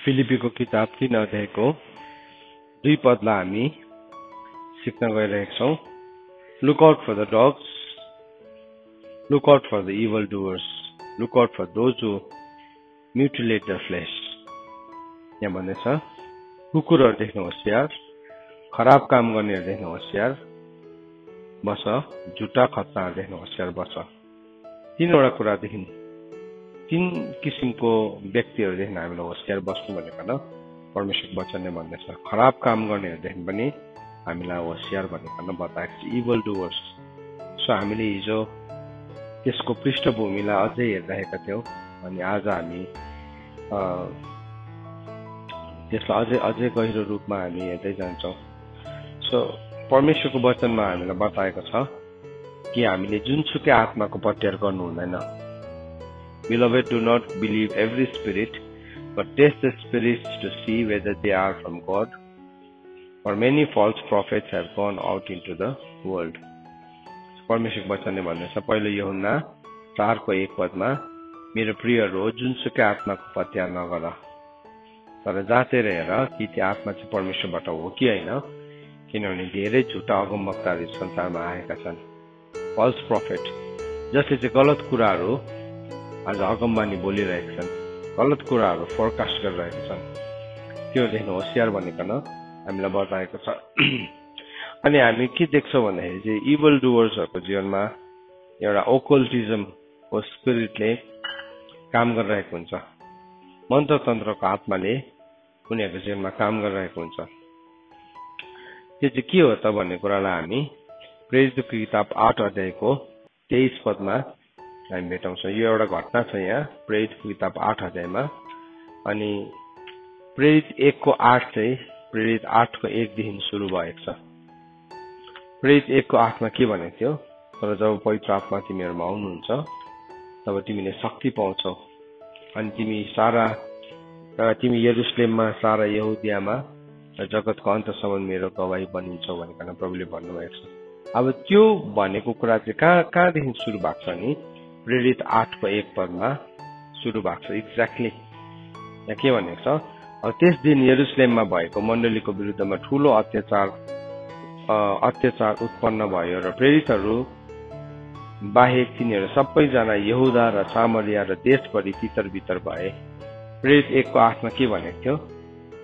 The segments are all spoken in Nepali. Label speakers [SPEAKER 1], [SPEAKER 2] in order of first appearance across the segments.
[SPEAKER 1] फिलिपीको किताब 3 अध्यायको 2 पदलाई हामी सिक्न गइरहेका छौं। Look out for the dogs, look out for the evil doers, look out for those who mutilate their flesh. यहाँ भन्दैछ कुकुरहरू देख्न होशियार, खराब काम गर्नेहरू देख्न होशियार बस, झुटा खतनाहरू देख्न होशियार बस। तीनवटा कुरादेखि 3 किसिमको व्यक्तिहरू देख्न हामीलाई होशियार बस्नु भनेको न परमेश्वरको वचनले भन्दैछ। खराब काम गर्नेहरूदेखि पनि हामीलाई होशियार भनेको बताएको छ, इभल डुवर्स। सो हामीले हिजो त्यसको पृष्ठभूमिलाई अझै हेरिरहेका थियौं अनि आज हामी त्यसलाई अझै गहिरो रूपमा हामी हेर्दै जान्छौं। सो परमेश्वरको वचनमा हामीलाई बताएको छ कि हामीले जुनसुकै आत्माको पत्यार गर्नु हुँदैन। Beloved, do not believe every spirit, but test the spirits to see whether they are from God. For many false prophets have gone out into the world. परमेश्वरको वचनले भन्दैछ पहिलो यूहन्ना 4:1 पदमा, मेरो प्रियहरू जुनसुकै आत्माको पत्यार नगर, तर जाँचेर हेर कि त्यो आत्मा चाहिँ परमेश्वरबाट हो कि होइन, किनभने धेरै झुटा अगमवक्ताहरू संसारमा आएका छन्। फल्स प्रफेट, जसले चाहिँ गलत कुराहरू आज अगमबानी बोलिरहेका छन्, गलत कुराहरू फोरकास्ट गरिरहेका छन्, त्यो देख्नु होशियार भनेको हामीलाई बताएको छ। अनि हामी के देख्छौँ भन्दाखेरि चाहिँ इभल डुवर्सहरूको जीवनमा एउटा ओकल्टिजमको स्पिरिटले काम गरिरहेको हुन्छ, मन्त्रतन्त्रको आत्माले उनीहरूको जीवनमा काम गरिरहेको हुन्छ। त्यो चाहिँ के हो त भन्ने कुरालाई हामी प्रेरितको किताब 8 अध्यायको 23 पदमा हामी भेटाउँछौँ। यो एउटा घटना छ यहाँ प्रेरितको किताब 8 अध्यायमा। अनि प्रेरित 1 को 8 चाहिँ प्रेरित 8 को 1 देखि सुरु भएको छ। प्रेरित 1 को 8 मा के भनेको थियो, तर जब पवित्र आत्मा तिमीहरूमा आउनुहुन्छ तब तिमीले शक्ति पाउँछौ अनि तिमी यरुशलेममा, सारा यहुदियामा र जगतको अन्तसम्म मेरो गवाही बनिन्छौ भनेर प्रभुले भन्नुभएको छ। अब त्यो भनेको कुरा चाहिँ कहाँदेखि सुरु भएको छ नि, प्रेरित 8 को 1 पदमा सुरु भएको छ। एक्ज्याक्टली यहाँ के भनेको छ, अब त्यस दिन यरुशलेममा भएको मण्डलीको विरुद्धमा ठूलो अत्याचार उत्पन्न भयो र प्रेरितहरू बाहेक तिनीहरू सबैजना यहुदा र सामरिया र देशभरि तितर बितर भए। प्रेरित 1 को 8 मा के भनेको थियो,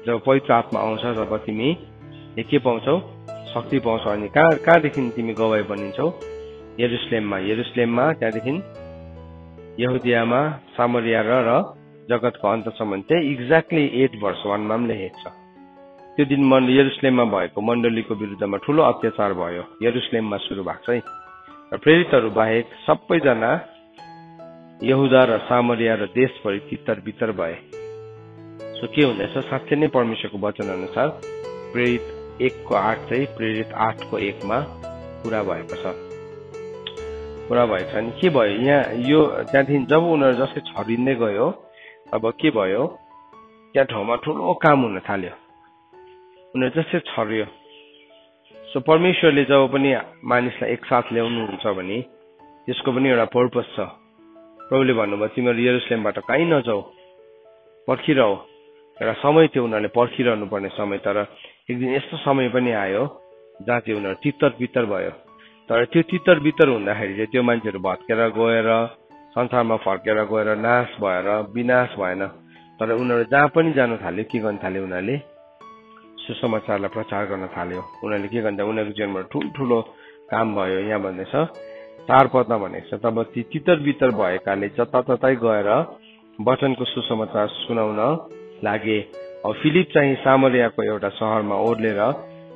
[SPEAKER 1] जब पवित्र आत्मा आउँछ तब तिमी के पाउँछौ, शक्ति पाउँछौ अनि कहाँदेखि तिमी गवाही बनिन्छौ, यरुशलेममा, त्यहाँदेखि यहुदियामा, सामरिया र जगतको अन्तसम्म। त्यही एक्ज्याक्टली 8 verse 1 मा पनि लेखेको छ। त्यो दिन यरुशलेममा भएको मण्डलीको विरुद्धमा ठूलो अत्याचार भयो, यरुशलेममा सुरु भएको छ है। र प्रेरितहरू बाहेक सबैजना यहुदा र सामरिया र देशभरि तितर बितर भए। सो के हुँदैछ, साँच्चै नै परमेश्वरको वचन अनुसार प्रेरित 1 को 8 चाहिँ प्रेरित 8 को 1 मा पूरा भएको छ। अनि के भयो यहाँ, यो त्यहाँदेखि जब उनीहरू जसले छरिँदै गयो अब के भयो, त्यहाँ ठाउँमा ठूलो काम हुन थाल्यो, उनीहरू जसले छरियो। सो परमेश्वरले जब पनि मानिसलाई एकसाथ ल्याउनुहुन्छ भने त्यसको पनि एउटा पर्पस छ। प्रभुले भन्नुभयो तिमीहरू यरुशलेमबाट कहीँ नजाऊ, पर्खिरह। एउटा समय थियो उनीहरूले पर्खिरहनु पर्ने समय, तर एक दिन यस्तो समय पनि आयो जहाँ चाहिँ उनीहरू तितर बितर भयो। तर त्यो तितर बितर हुँदाखेरि चाहिँ त्यो मान्छेहरू भत्केर गएर संसारमा फर्केर गएर नाश भएर विनाश भएन, तर उनीहरू जहाँ पनि जानु थाल्यो के गर्न थाल्यो, उनीहरूले सुसमाचारलाई प्रचार गर्न थाल्यो। उनीहरूले के गर्दा उनीहरूको जीवनमा ठुल्ठुलो काम भयो। यहाँ भन्दैछ 4 पदमा भनेको छ, तब ती तितर बितर भएकाले जताततै गएर वचनको सुसमाचार सुनाउन लागे। अब फिलिप चाहिँ सामरियाको एउटा शहरमा ओर्लेर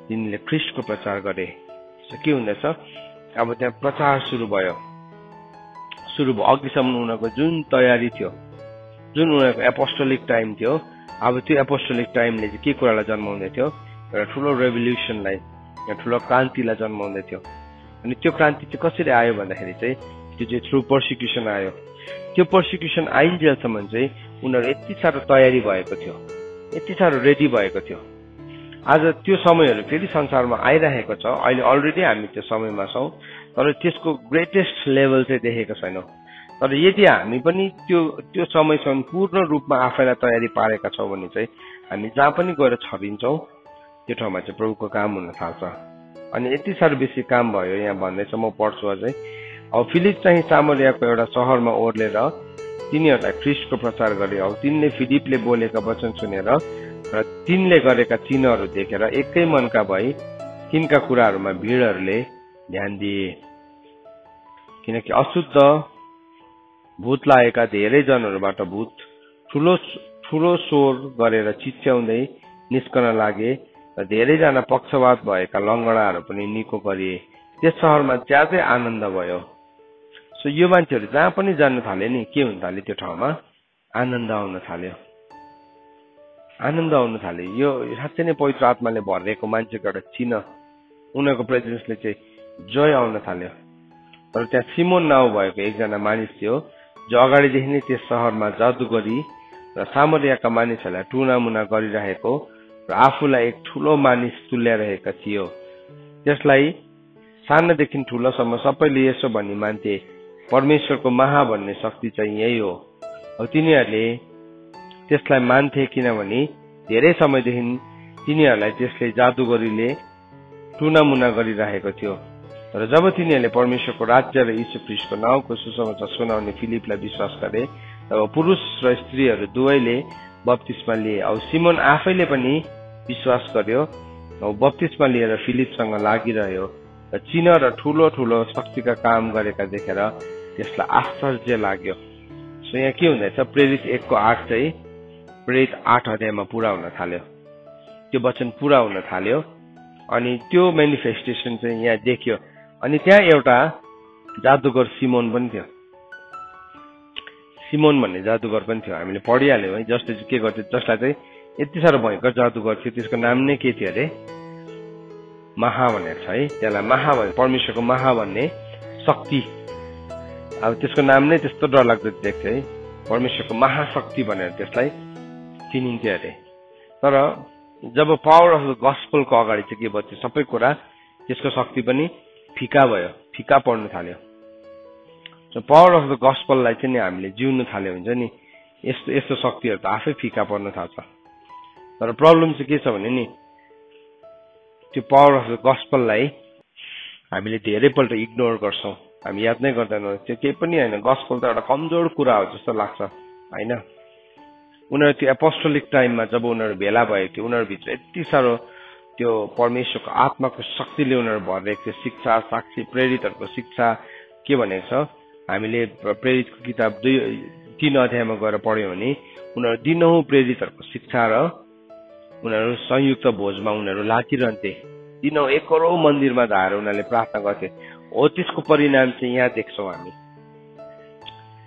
[SPEAKER 1] तिनले ख्रीष्टको प्रचार गरे। के हुँदैछ, अब त्यहाँ प्रचार सुरु भयो। अघिसम्म उनीहरूको जुन तयारी थियो, जुन उनीहरूको एपोस्टोलिक टाइम थियो, अब त्यो एपोस्टोलिक टाइमले चाहिँ के कुरालाई जन्माउँदै थियो, एउटा ठुलो रेभोल्युसनलाई, ठुलो क्रान्तिलाई जन्माउँदै थियो। अनि त्यो क्रान्ति चाहिँ कसरी आयो भन्दाखेरि चाहिँ त्यो चाहिँ थ्रु पर्सिक्युसन आयो। त्यो पर्सिक्युसन आइन्जेलसम्म चाहिँ उनीहरू यति साह्रो तयारी भएको थियो, यति साह्रो रेडी भएको थियो। आज त्यो समयहरू फेरि संसारमा आइरहेको छ। अहिले अलरेडी हामी त्यो समयमा छौँ, तर त्यसको ग्रेटेस्ट लेभल चाहिँ देखेको छैनौँ। तर यदि हामी पनि त्यो समयसम्म पूर्ण रूपमा आफैलाई तयारी पारेका छौँ भने चाहिँ हामी जहाँ पनि गएर छरिन्छौँ त्यो ठाउँमा चाहिँ प्रभुको काम हुन थाल्छ। अनि यति साह्रो बेसी काम भयो यहाँ भन्दैछ, म पढ्छु अझै। अब फिलिप चाहिँ सामरियाको एउटा शहरमा ओर्लेर तिनीहरूलाई ख्रीष्टको प्रचार गरे। अब तिनले फिलिपले बोलेका वचन सुनेर र तिनले गरेका चिन्हहरू देखेर एकै मनका भई तिनका कुराहरूमा भिडहरूले ध्यान दिए, किनकि अशुद्ध भूत लागेका धेरै जनहरूबाट भूत ठुलो स्वर गरेर चिच्याउँदै निस्कन लागे र धेरैजना पक्षवात भएका लङ्गडाहरू पनि निको गरिए। त्यस शहरमा ज्यादै आनन्द भयो। सो यो मान्छेहरू जहाँ पनि जान थाले नि के हुन थाल्यो, त्यो ठाउँमा आनन्द आउन थाल्यो, आनन्द आउन थाल्यो। यो साँच्चै नै पवित्र आत्माले भरिएको मान्छेको एउटा चिन्ह, उनीहरूको प्रेजेन्सले चाहिँ जोय आउन थाल्यो। तर त्यहाँ सिमोन नाउँ भएको एकजना मानिस थियो जो अगाडिदेखि नै त्यस शहरमा जादुगरी र सामरियाका मानिसहरूलाई टुनामुना गरिरहेको र आफूलाई एक ठूलो मानिस तुल्याइरहेका थियो। त्यसलाई सानोदेखि ठूलोसम्म सबैले यसो भनी मान्थे, परमेश्वरको महा भन्ने शक्ति चाहिँ यही हो। अब तिनीहरूले त्यसलाई मान्थे किनभने धेरै समयदेखि तिनीहरूलाई त्यसले जादुगरीले टुनामुना गरिरहेको थियो। र जब तिनीहरूले परमेश्वरको राज्य र यीशु ख्रीष्टको नाउँको सुसमाचार सुनाउने फिलिपलाई विश्वास गरे तब पुरुष र स्त्रीहरू दुवैले बप्तिस्मा लिए। अब सिमोन आफैले पनि विश्वास गर्यो। अब बप्तिस्मा लिएर फिलिपसँग लागिरह्यो र चिन्ह र ठूलो ठूलो शक्तिका काम गरेका देखेर त्यसलाई आश्चर्य लाग्यो। सो यहाँ के हुँदैछ, प्रेरित 1:8 चाहिँ प्रेरित 8 अध्यायमा पूरा हुन थाल्यो, त्यो वचन पूरा हुन थाल्यो। अनि त्यो मेनिफेस्टेसन चाहिँ यहाँ देखियो। अनि त्यहाँ एउटा जादुगर सिमोन पनि थियो, सिमोन भन्ने जादुगर पनि थियो। हामीले पढिहाल्यौँ है, जसले चाहिँ के गर्थ्यो, जसलाई चाहिँ यति साह्रो भयङ्कर जादुगर थियो, त्यसको नाम नै के थियो अरे, महा भनेर छ है। त्यसलाई महा भन्ने, परमेश्वरको महा भन्ने शक्ति। अब त्यसको नाम नै त्यस्तो डरलाग्दो देख्थ्यो है, परमेश्वरको महाशक्ति भनेर त्यसलाई चिनिन्थ्यो अरे। तर जब पावर अफ द गस्पलको अगाडि चाहिँ के भयो, सबै कुरा त्यसको शक्ति पनि फिका भयो, फिका पर्न थाल्यो। पावर अफ द गस्पललाई चाहिँ हामीले जिउन थाल्यो हुन्छ नि, यस्तो शक्तिहरू त आफै फिका पर्न थाल्छ। तर प्रब्लम चाहिँ के छ भने नि, त्यो पावर अफ द गस्पललाई हामीले धेरैपल्ट इग्नोर गर्छौँ, हामी याद नै गर्दैनौँ। त्यो केही पनि होइन, गस्पल त एउटा कमजोर कुरा हो जस्तो लाग्छ होइन। उनीहरू त्यो एपोस्टोलिक टाइममा जब उनीहरू भेला भएको थियो, उनीहरूभित्र यति साह्रो त्यो परमेश्वरको आत्माको शक्तिले उनीहरू भरिरहेको थियो। शिक्षा, साक्षी, प्रेरितहरूको शिक्षा के भनेको छ, हामीले प्रेरितको किताब 3 अध्यायमा गएर पढ्यौँ भने उनीहरू दिनहुँ प्रेरितहरूको शिक्षा र उनीहरू संयुक्त भोजमा उनीहरू लागिरहन्थे। दिनहुँ 1 करोड मन्दिरमा धाएर उनीहरूले प्रार्थना गर्थे। हो त्यसको परिणाम चाहिँ यहाँ देख्छौँ हामी।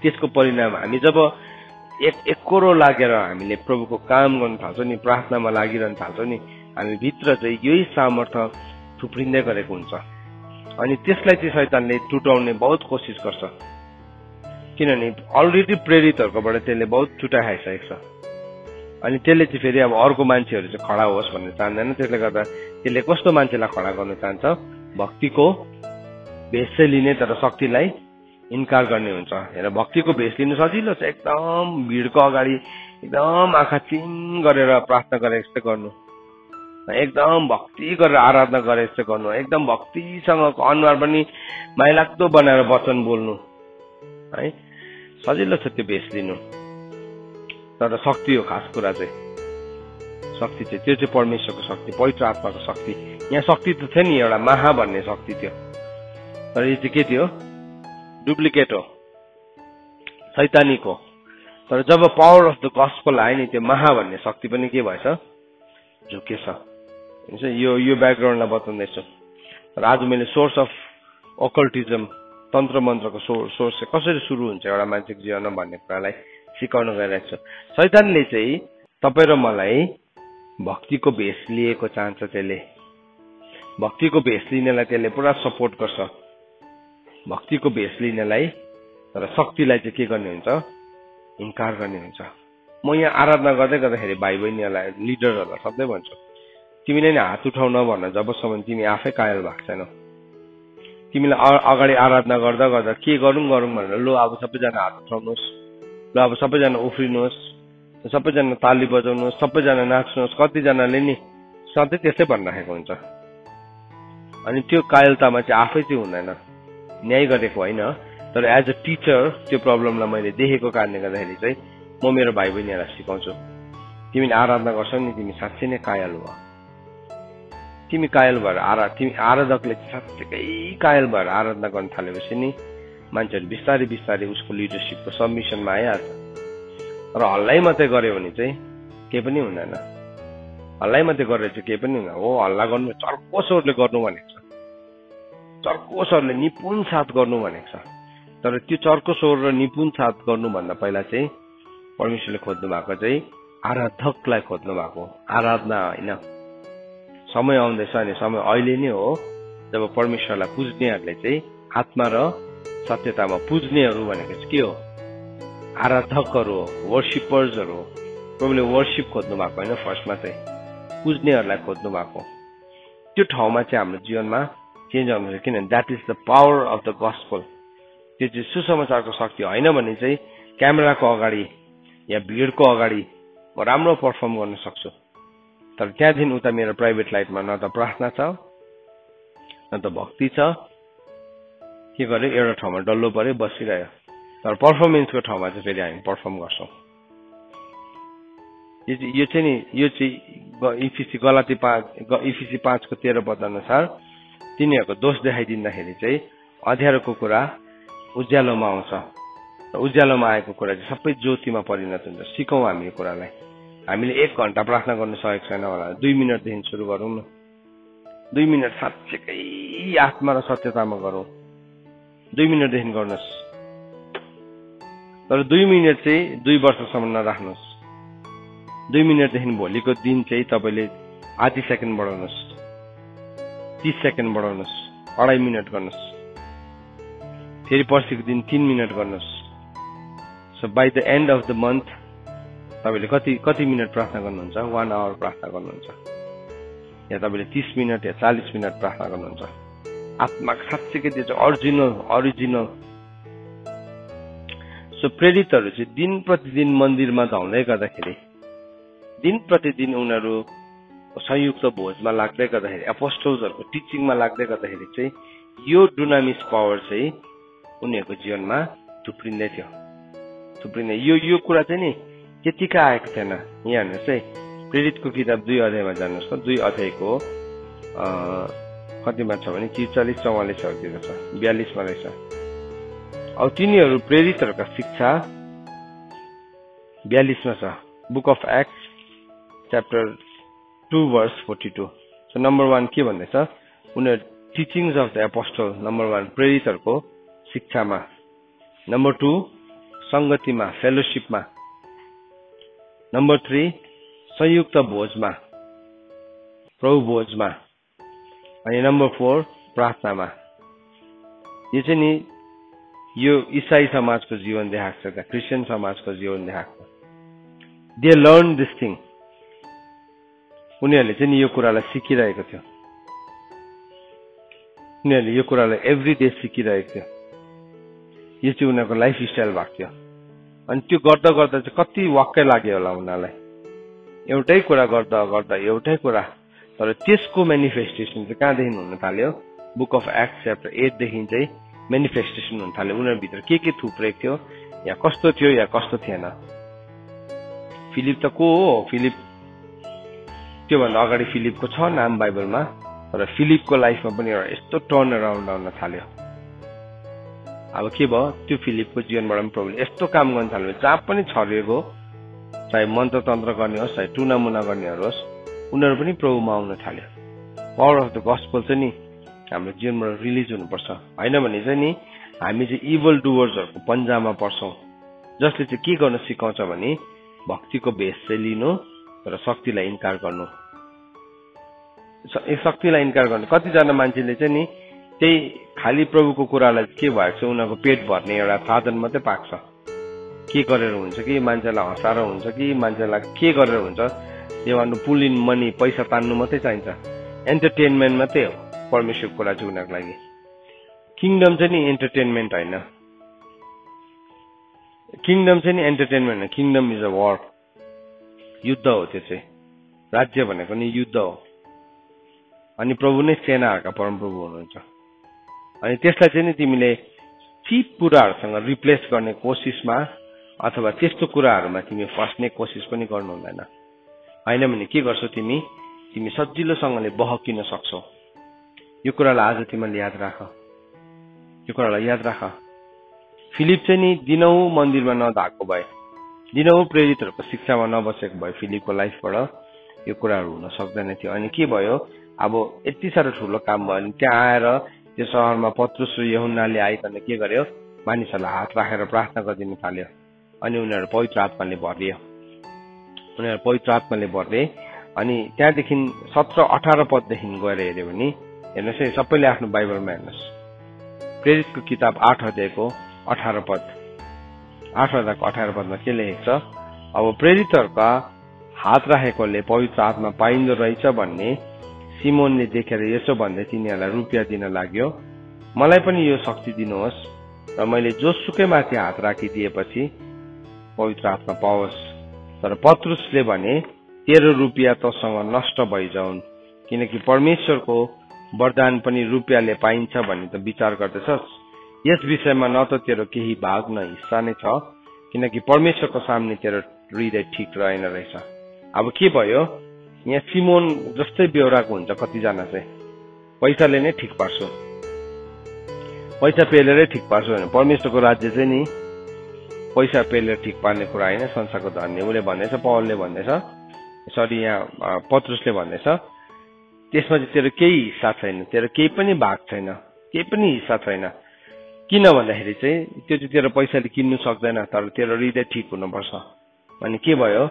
[SPEAKER 1] त्यसको परिणाम हामी जब एक करोड लागेर हामीले प्रभुको काम गर्न थाल्छौँ नि, प्रार्थनामा लागिरहन थाल्छौँ नि, हामी भित्र चाहिँ यही सामर्थ्य थुप्रिँदै गरेको हुन्छ। अनि त्यसलाई चाहिँ शैतानले टुटाउने बहुत कोसिस गर्छ, किनभने अलरेडी प्रेरितहरूकोबाट त्यसले बहुत टुटा खाइसकेको छ। अनि त्यसले चाहिँ फेरि अब अर्को मान्छेहरू चाहिँ खडा होस् भन्ने चाहँदैन। त्यसले गर्दा त्यसले कस्तो मान्छेलाई खडा गर्न चाहन्छ, भक्तिको भेष चाहिँ लिने तर शक्तिलाई इन्कार गर्ने हुन्छ। हेर, भक्तिको भेष लिनु सजिलो छ, एकदम भिडको अगाडि एकदम आँखा चिम गरेर प्रार्थना गरे जस्तै गर्नु, एकदम भक्ति गरेर आराधना गरे जस्तै गर्नु, एकदम भक्तिसँगको अनुहार पनि माइलाग्दो बनाएर वचन बोल्नु है, सजिलो छ त्यो भेष लिनु। तर शक्ति हो खास कुरा चाहिँ, शक्ति चाहिँ त्यो चाहिँ परमेश्वरको शक्ति, पवित्र आत्माको शक्ति। यहाँ शक्ति त थियो नि, एउटा महा भन्ने शक्ति थियो, तर यो चाहिँ के थियो, डुप्लिकेट हो, शैतानिक हो। तर जब पावर अफ द गस्पल आयो नि, त्यो महा भन्ने शक्ति पनि के भएछ, झुकेछ। यो ब्याकग्राउन्डलाई बताउँदैछु। र आज मैले सोर्स अफ ओकल्टिजम, तन्त्र मन्त्रको सोर्स चाहिँ कसरी सुरु हुन्छ एउटा मान्छेको जीवनमा भन्ने कुरालाई सिकाउन गइरहेको छु। शैतानले चाहिँ तपाईँ र मलाई भक्तिको भेष लिएको चाहन्छ। त्यसले भक्तिको भेष लिनेलाई त्यसले पुरा सपोर्ट गर्छ, भक्तिको भेष लिनेलाई। तर शक्तिलाई चाहिँ के गर्ने हुन्छ, इन्कार गर्ने हुन्छ। म यहाँ आराधना गर्दै गर्दाखेरि भाइ बहिनीहरूलाई, लिडरहरूलाई सधैँ भन्छु, तिमीले नै हात उठाउन भन्न जबसम्म तिमी आफै कायल भएको छैनौ, तिमीलाई अगाडि आराधना गर्दा गर्दा के गरौँ भनेर लो अब सबैजना हात उठाउनुहोस्, ल अब सबैजना उफ्रिनुहोस्, सबैजना ताली बजाउनुहोस्, सबैजना नाच्नुहोस्। कतिजनाले नि सधैँ त्यसै भनिराखेको हुन्छ। अनि त्यो कायलतामा चाहिँ आफै चाहिँ हुँदैन, न्याय गरेको होइन। तर एज अ टिचर त्यो प्रब्लमलाई मैले देखेको कारणले गर्दाखेरि चाहिँ म मेरो भाइ बहिनीहरूलाई सिकाउँछु, तिमीले आराधना गर्छौ नि, तिमी साँच्चै नै कायल हो। तिमी कायल भएर तिमी आराधकले साँच्चैकै कायल भएर आराधना गर्न थालेपछि नि मान्छेहरू बिस्तारै बिस्तारै उसको लिडरसिपको सबमिसनमा आइहाल्छ। र हल्लाइ मात्रै गर्यो भने चाहिँ केही पनि हुँदैन। हल्लाइ मात्रै गरेर चाहिँ केही पनि हुँदैन। हो हल्ला गर्नु चर्को स्वरले गर्नु भनेको छ, चर्को स्वरले निपुण साथ गर्नु भनेको छ। तर त्यो चर्को स्वर र निपुण साथ गर्नुभन्दा पहिला चाहिँ परमेश्वरले खोज्नु भएको चाहिँ आराधकलाई खोज्नु भएको, आराधना होइन। समय आउँदैछ अनि समय अहिले नै हो जब परमेश्वरलाई पुज्नेहरूले चाहिँ आत्मा र सत्यतामा पुज्नेहरू भनेको चाहिँ के हो? आराधकहरू हो, वर्शिपर्सहरू हो। प्रभुले वर्शिप खोज्नु भएको होइन, फर्स्टमा चाहिँ पुज्नेहरूलाई खोज्नु भएको। त्यो ठाउँमा चाहिँ हाम्रो जीवनमा चेन्ज आउनुहुन्छ। किनभने that is the power of the gospel. त्यो चाहिँ सुसमाचारको शक्ति होइन भने चाहिँ क्यामेराको अगाडि या भिडको अगाडि म राम्रो पर्फर्म गर्न सक्छु, तर त्यहाँदेखि उता मेरो प्राइभेट लाइफमा न त प्रार्थना छ न त भक्ति छ। के गर्यो, एउटा ठाउँमा डल्लो पऱ्यो बसिरह्यो। तर पर्फर्मेन्सको ठाउँमा चाहिँ फेरि हामी पर्फर्म गर्छौँ। यो चाहिँ इफिसी 5:13 अनुसार तिनीहरूको दोष देखाइदिँदाखेरि चाहिँ अँध्यारोको कुरा उज्यालोमा आउँछ। उज्यालोमा आएको कुरा चाहिँ सबै ज्योतिमा परिणत हुन्छ। सिकौँ हामी यो कुरालाई। हामीले 1 घण्टा प्रार्थना गर्न सकेको छैन होला, 2 मिनटदेखि सुरु गरौँ न। 2 मिनट साँच्चैकै आत्मा र सत्यतामा गरौँ। 2 मिनटदेखि गर्नुहोस्, तर 2 मिनट चाहिँ 2 वर्षसम्म नराख्नुहोस्। 2 मिनटदेखि भोलिको दिन चाहिँ तपाईँले आधी सेकेन्ड बढाउनुहोस्, 30 सेकेन्ड बढाउनुहोस्, 2.5 मिनट गर्नुहोस्, फेरि पर्सिको दिन 3 मिनट गर्नुहोस्। So by the and of the month तपाईँले कति मिनट प्रार्थना गर्नुहुन्छ? 1 आवर प्रार्थना गर्नुहुन्छ, या तपाईँले 30 मिनट या 40 मिनट प्रार्थना गर्नुहुन्छ। आत्मा साँच्चैकै त्यो चाहिँ ओरिजिनल। सो प्रेरितहरू चाहिँ दिन प्रतिदिन मन्दिरमा धाउँदै गर्दाखेरि, दिन प्रतिदिन उनीहरू संयुक्त भोजमा लाग्दै गर्दाखेरि, एपोस्टल्सहरूको टिचिङमा लाग्दै गर्दाखेरि चाहिँ यो डुनामिस पावर चाहिँ उनीहरूको जीवनमा थुप्रिँदै थियो। यो कुरा चाहिँ नि त्यतिकै आएको थिएन। यहाँ हेर्नुहोस् है, प्रेरितको किताब 2 अध्यायमा जानुहोस् न। 2 अध्यायको कतिमा छ भने 43-44तिर छ, 42मा रहेछ। अब तिनीहरू प्रेरितहरूका शिक्षा 42मा छ। Book of acts chapter 2 verse 42। So number 1 के भन्दैछ? उनीहरू teachings of the apostle. Number 1 प्रेरितहरूको शिक्षामा। नम्बर 2 संगतिमा, फेलोशिपमा। नम्बर 3 संयुक्त भोजमा, प्रभु भोजमा। अनि नम्बर 4 प्रार्थनामा। यो चाहिँ नि यो इसाई समाजको जीवन देखाएको छ, क्रिस्चियन समाजको जीवन देखाएको छ। They learn this thing. उनीहरूले चाहिँ नि यो कुरालाई सिकिरहेको थियो। उनीहरूले यो कुरालाई एभ्री डे सिकिरहेको थियो। यो चाहिँ उनीहरूको लाइफ स्टाइल भएको थियो। अनि त्यो गर्दा गर्दा चाहिँ कति वाक्कै लाग्यो होला उनीहरूलाई, एउटै कुरा गर्दा गर्दा एउटै कुरा। तर त्यसको मेनिफेस्टेसन चाहिँ कहाँदेखि हुन थाल्यो? बुक अफ एक्ट च्याप्टर 8 देखि चाहिँ मेनिफेस्टेसन हुन थाल्यो। उनीहरूभित्र के थुप्रेको थियो, या कस्तो थियो या कस्तो थिएन। फिलिप त को हो? फिलिप त्योभन्दा अगाडि फिलिपको छ नाम बाइबलमा, तर फिलिपको लाइफमा पनि एउटा यस्तो टर्न अराउन्ड आउन थाल्यो। अब के भयो? त्यो फिलिपको जीवनबाट पनि प्रभुले यस्तो काम गर्न थाल्यो, जहाँ पनि छरिएको, चाहे मन्त्र तन्त्र गर्ने होस्, चाहे टुनामुना गर्नेहरू होस्, उनीहरू पनि प्रभुमा आउन थाल्यो। पावर अफ द गस्पल चाहिँ नि हाम्रो जीवनबाट रिलिज हुनुपर्छ। होइन भने चाहिँ नि हामी चाहिँ इभल डुवर्सहरूको पन्जामा पर्छौँ, जसले चाहिँ के गर्न सिकाउँछ भने भक्तिको भेष चाहिँ लिनु र शक्तिलाई इन्कार गर्नु। शक्तिलाई इन्कार गर्नु। कतिजना मान्छेले चाहिँ नि त्यही खाली प्रभुको कुरालाई के भएको छ, उनीहरूको पेट भर्ने एउटा साधन मात्रै पाएको छ। के गरेर हुन्छ कि मान्छेलाई हँसाएर हुन्छ कि मान्छेलाई के गरेर हुन्छ, देवानु पुल इन मनी, पैसा तान्नु मात्रै चाहिन्छ। एन्टरटेनमेन्ट मात्रै हो परमेश्वरको कुरा चाहिँ उनीहरूको लागि। किङडम चाहिँ नि एन्टरटेनमेन्ट होइन, किङडम चाहिँ नि एन्टरटेनमेन्ट होइन, किङडम इज अ वार, युद्ध हो त्यो चाहिँ। राज्य भनेको नि युद्ध हो, अनि प्रभु नै सेनाहरूका परमप्रभु हुनुहुन्छ। अनि त्यसलाई चाहिँ नि तिमीले चिप कुराहरूसँग रिप्लेस गर्ने कोसिसमा अथवा त्यस्तो कुराहरूमा तिमी फस्ने कोसिस पनि गर्नु हुँदैन। होइन भने के गर्छौ तिमी, तिमी सजिलोसँगले बहकिन सक्छौ। यो कुरालाई आज तिमीले याद राख, यो कुरालाई याद राख। फिलिप चाहिँ नि दिनौं मन्दिरमा नधाएको भए, दिनौं प्रेरितहरूको शिक्षामा नबसेको भए फिलिपको लाइफबाट यो कुराहरू हुन सक्दैन थियो। अनि के भयो, अब यति साह्रो ठुलो काम भयो अनि त्यहाँ आएर त्यो सहरमा पत्रुस र यूहन्नाले आइकन के गर्यो, मानिसहरूलाई हात राखेर प्रार्थना गरिदिन थाल्यो। अनि उनीहरू पवित्र आत्माले भरियो, उनीहरू पवित्र आत्माले भर्ले। अनि त्यहाँदेखि 17-18 पददेखि गएर हेर्यो भने हेर्नुहोस् है, सबैले आफ्नो बाइबलमा हेर्नुहोस्, प्रेरितको किताब 8 अध्यायको 18 पद, 8 अध्यायको 18 पदमा के लेखेको छ, अब प्रेरितहरूका हात राखेकोले पवित्र आत्मा पाइन्दो रहेछ भन्ने सिमोनले देखेर यसो भन्दै तिनीहरूलाई रुपियाँ दिन लाग्यो, मलाई पनि यो शक्ति दिनुहोस् र मैले जोसुकै माथि हात राखिदिएपछि पवित्र आत्मा पाओस्। तर पत्रुसले भने, तेरो रुपियाँ तसँग नष्ट भइजाउन्, किनकि परमेश्वरको वरदान पनि रुपियाँले पाइन्छ भन्ने त विचार गर्दछस्। यस विषयमा न त तेरो केही भाग न हिस्सा नै छ, किनकि परमेश्वरको सामने तेरो हृदय ठिक रहेन रहेछ। अब के भयो, यहाँ सिमोन जस्तै बेहोराको हुन्छ कतिजना चाहिँ, पैसाले नै ठिक पार्छु, पैसा पेलेरै ठिक पार्छु भने परमेश्वरको राज्य चाहिँ नि पैसा पेलेर ठिक पार्ने कुरा होइन, संसारको धन्य। उसले भन्दैछ, पौलले भन्दैछ, सरी यहाँ पत्रुसले भन्दैछ, त्यसमा चाहिँ तेरो केही हिस्सा छैन, तेरो केही पनि भाग छैन, केही पनि हिस्सा छैन। किन भन्दाखेरि चाहिँ त्यो चाहिँ तेरो पैसाले किन्नु सक्दैन, तर तेरो हृदय ठिक हुनुपर्छ। अनि के भयो,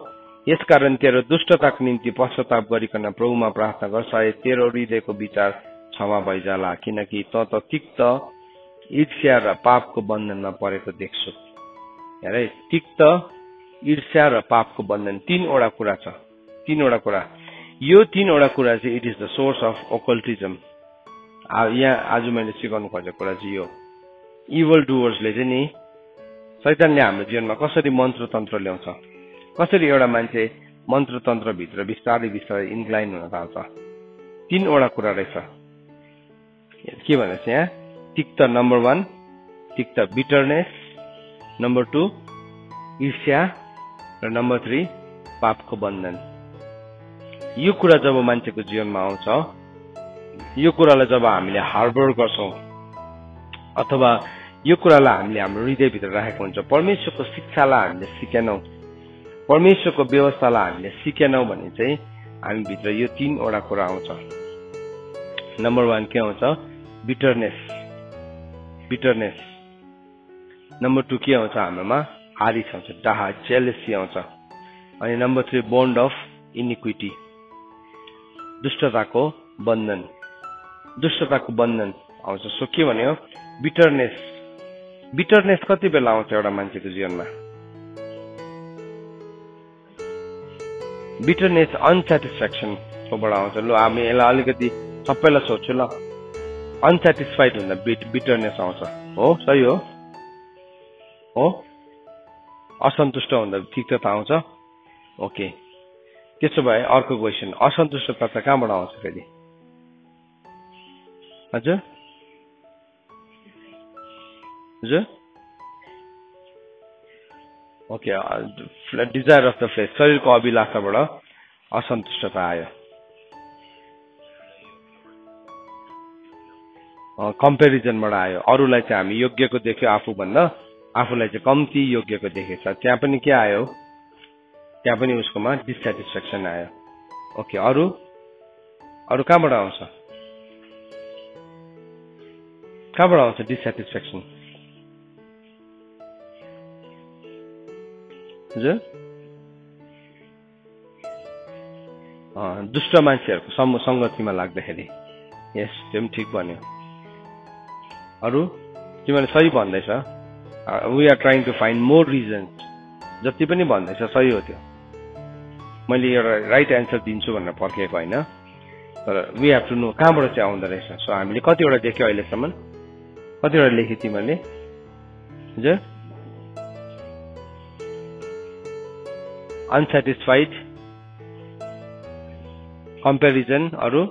[SPEAKER 1] यसकारण तेरो दुष्टताको निम्ति पश्चाताप गरिकन प्रभुमा प्रार्थना गर, सायद तेरो हृदयको विचार क्षमा भइजाला, किनकि त तिक्त ईर्ष्या र पापको बन्धनमा परेको देख्छु। हेरे, तिक्त ईर्ष्या र पापको बन्धन, 3वटा कुरा छ, 3वटा कुरा। यो 3वटा कुरा चाहिँ it is the source of occultism. यहाँ आज मैले सिकाउनु खोजेको कुरा चाहिँ यो, इभल डुवर्सले चाहिँ नि शैतानले हाम्रो जीवनमा कसरी मन्त्र तन्त्र ल्याउँछ, कसरी एउटा मान्छे मन्त्र तन्त्रभित्र बिस्तारै बिस्तारै इन्क्लाइन हुन थाल्छ। 3वटा कुरा रहेछ। के भन्दैछ यहाँ, तिक्त नम्बर 1 तिक्त बिटरनेस, नम्बर 2 ईर्ष्या र नम्बर 3 पापको बन्धन। यो कुरा जब मान्छेको जीवनमा आउँछ, यो कुरालाई जब हामीले हार्बर गर्छौं अथवा यो कुरालाई हामीले हाम्रो हृदयभित्र राखेको हुन्छ, परमेश्वरको शिक्षालाई हामीले सिकेनौं, परमेश्वरको व्यवस्थालाई हामीले सिकेनौं भने चाहिँ हामीभित्र यो 3वटा कुरा आउँछ। नम्बर 1 के आउँछ, बिटरनेस, बिटरनेस। नम्बर 2 के आउँछ हाम्रोमा, आरिस आउँछ, डाह, जेलसी आउँछ। अनि नम्बर 3 बोन्ड अफ इनिक्विटी, दुष्टताको बन्धन, दुष्टताको बन्धन आउँछ। सो के भन्यो, बिटरनेस। बिटरनेस कति बेला आउँछ एउटा मान्छेको जीवनमा, बिटरनेस अनसेटिस्फ्याक्सन कोबाट आउँछ। ल हामी यसलाई अलिकति सबैलाई सोध्छु ल, अनसेटिस्फाइड हुँदा बिटरनेस आउँछ, हो सही हो, हो असन्तुष्ट हुँदा तिक्तता आउँछ। ओके, त्यसो भए अर्को क्वेसन, असन्तुष्टता चाहिँ कहाँबाट आउँछ फेरि, हजुर हजुर? Okay, desire of the flesh, शरीरको अभिलाषाबाट असन्तुष्टता आयो। कम्पेरिजनबाट आयो, अरूलाई चाहिँ हामी योग्यको देख्यो आफूभन्दा, आफूलाई चाहिँ कम्ती योग्यको देखेछ, त्यहाँ पनि के आयो, त्यहाँ पनि उसकोमा डिससेटिस्फ्याक्सन आयो। ओके, अरू अरू कहाँबाट आउँछ, कहाँबाट आउँछ डिससेटिस्फ्याक्सन, हजुर? दुष्ट मान्छेहरूको सङ्गतिमा लाग्दाखेरि, यस त्यो पनि ठिक भन्यो। अरू तिमीले सही भन्दैछ, we are trying to find more reasons, जति पनि भन्दैछ सही हो, त्यो मैले एउटा राइट एन्सर दिन्छु भनेर पर्खेको होइन, तर वी हेभ टु नो कहाँबाट चाहिँ आउँदो रहेछ। सो हामीले कतिवटा देख्यो अहिलेसम्म, कतिवटा लेखे तिमीले हजुर अनसेटिस्फाइड कम्पेरिजन अरु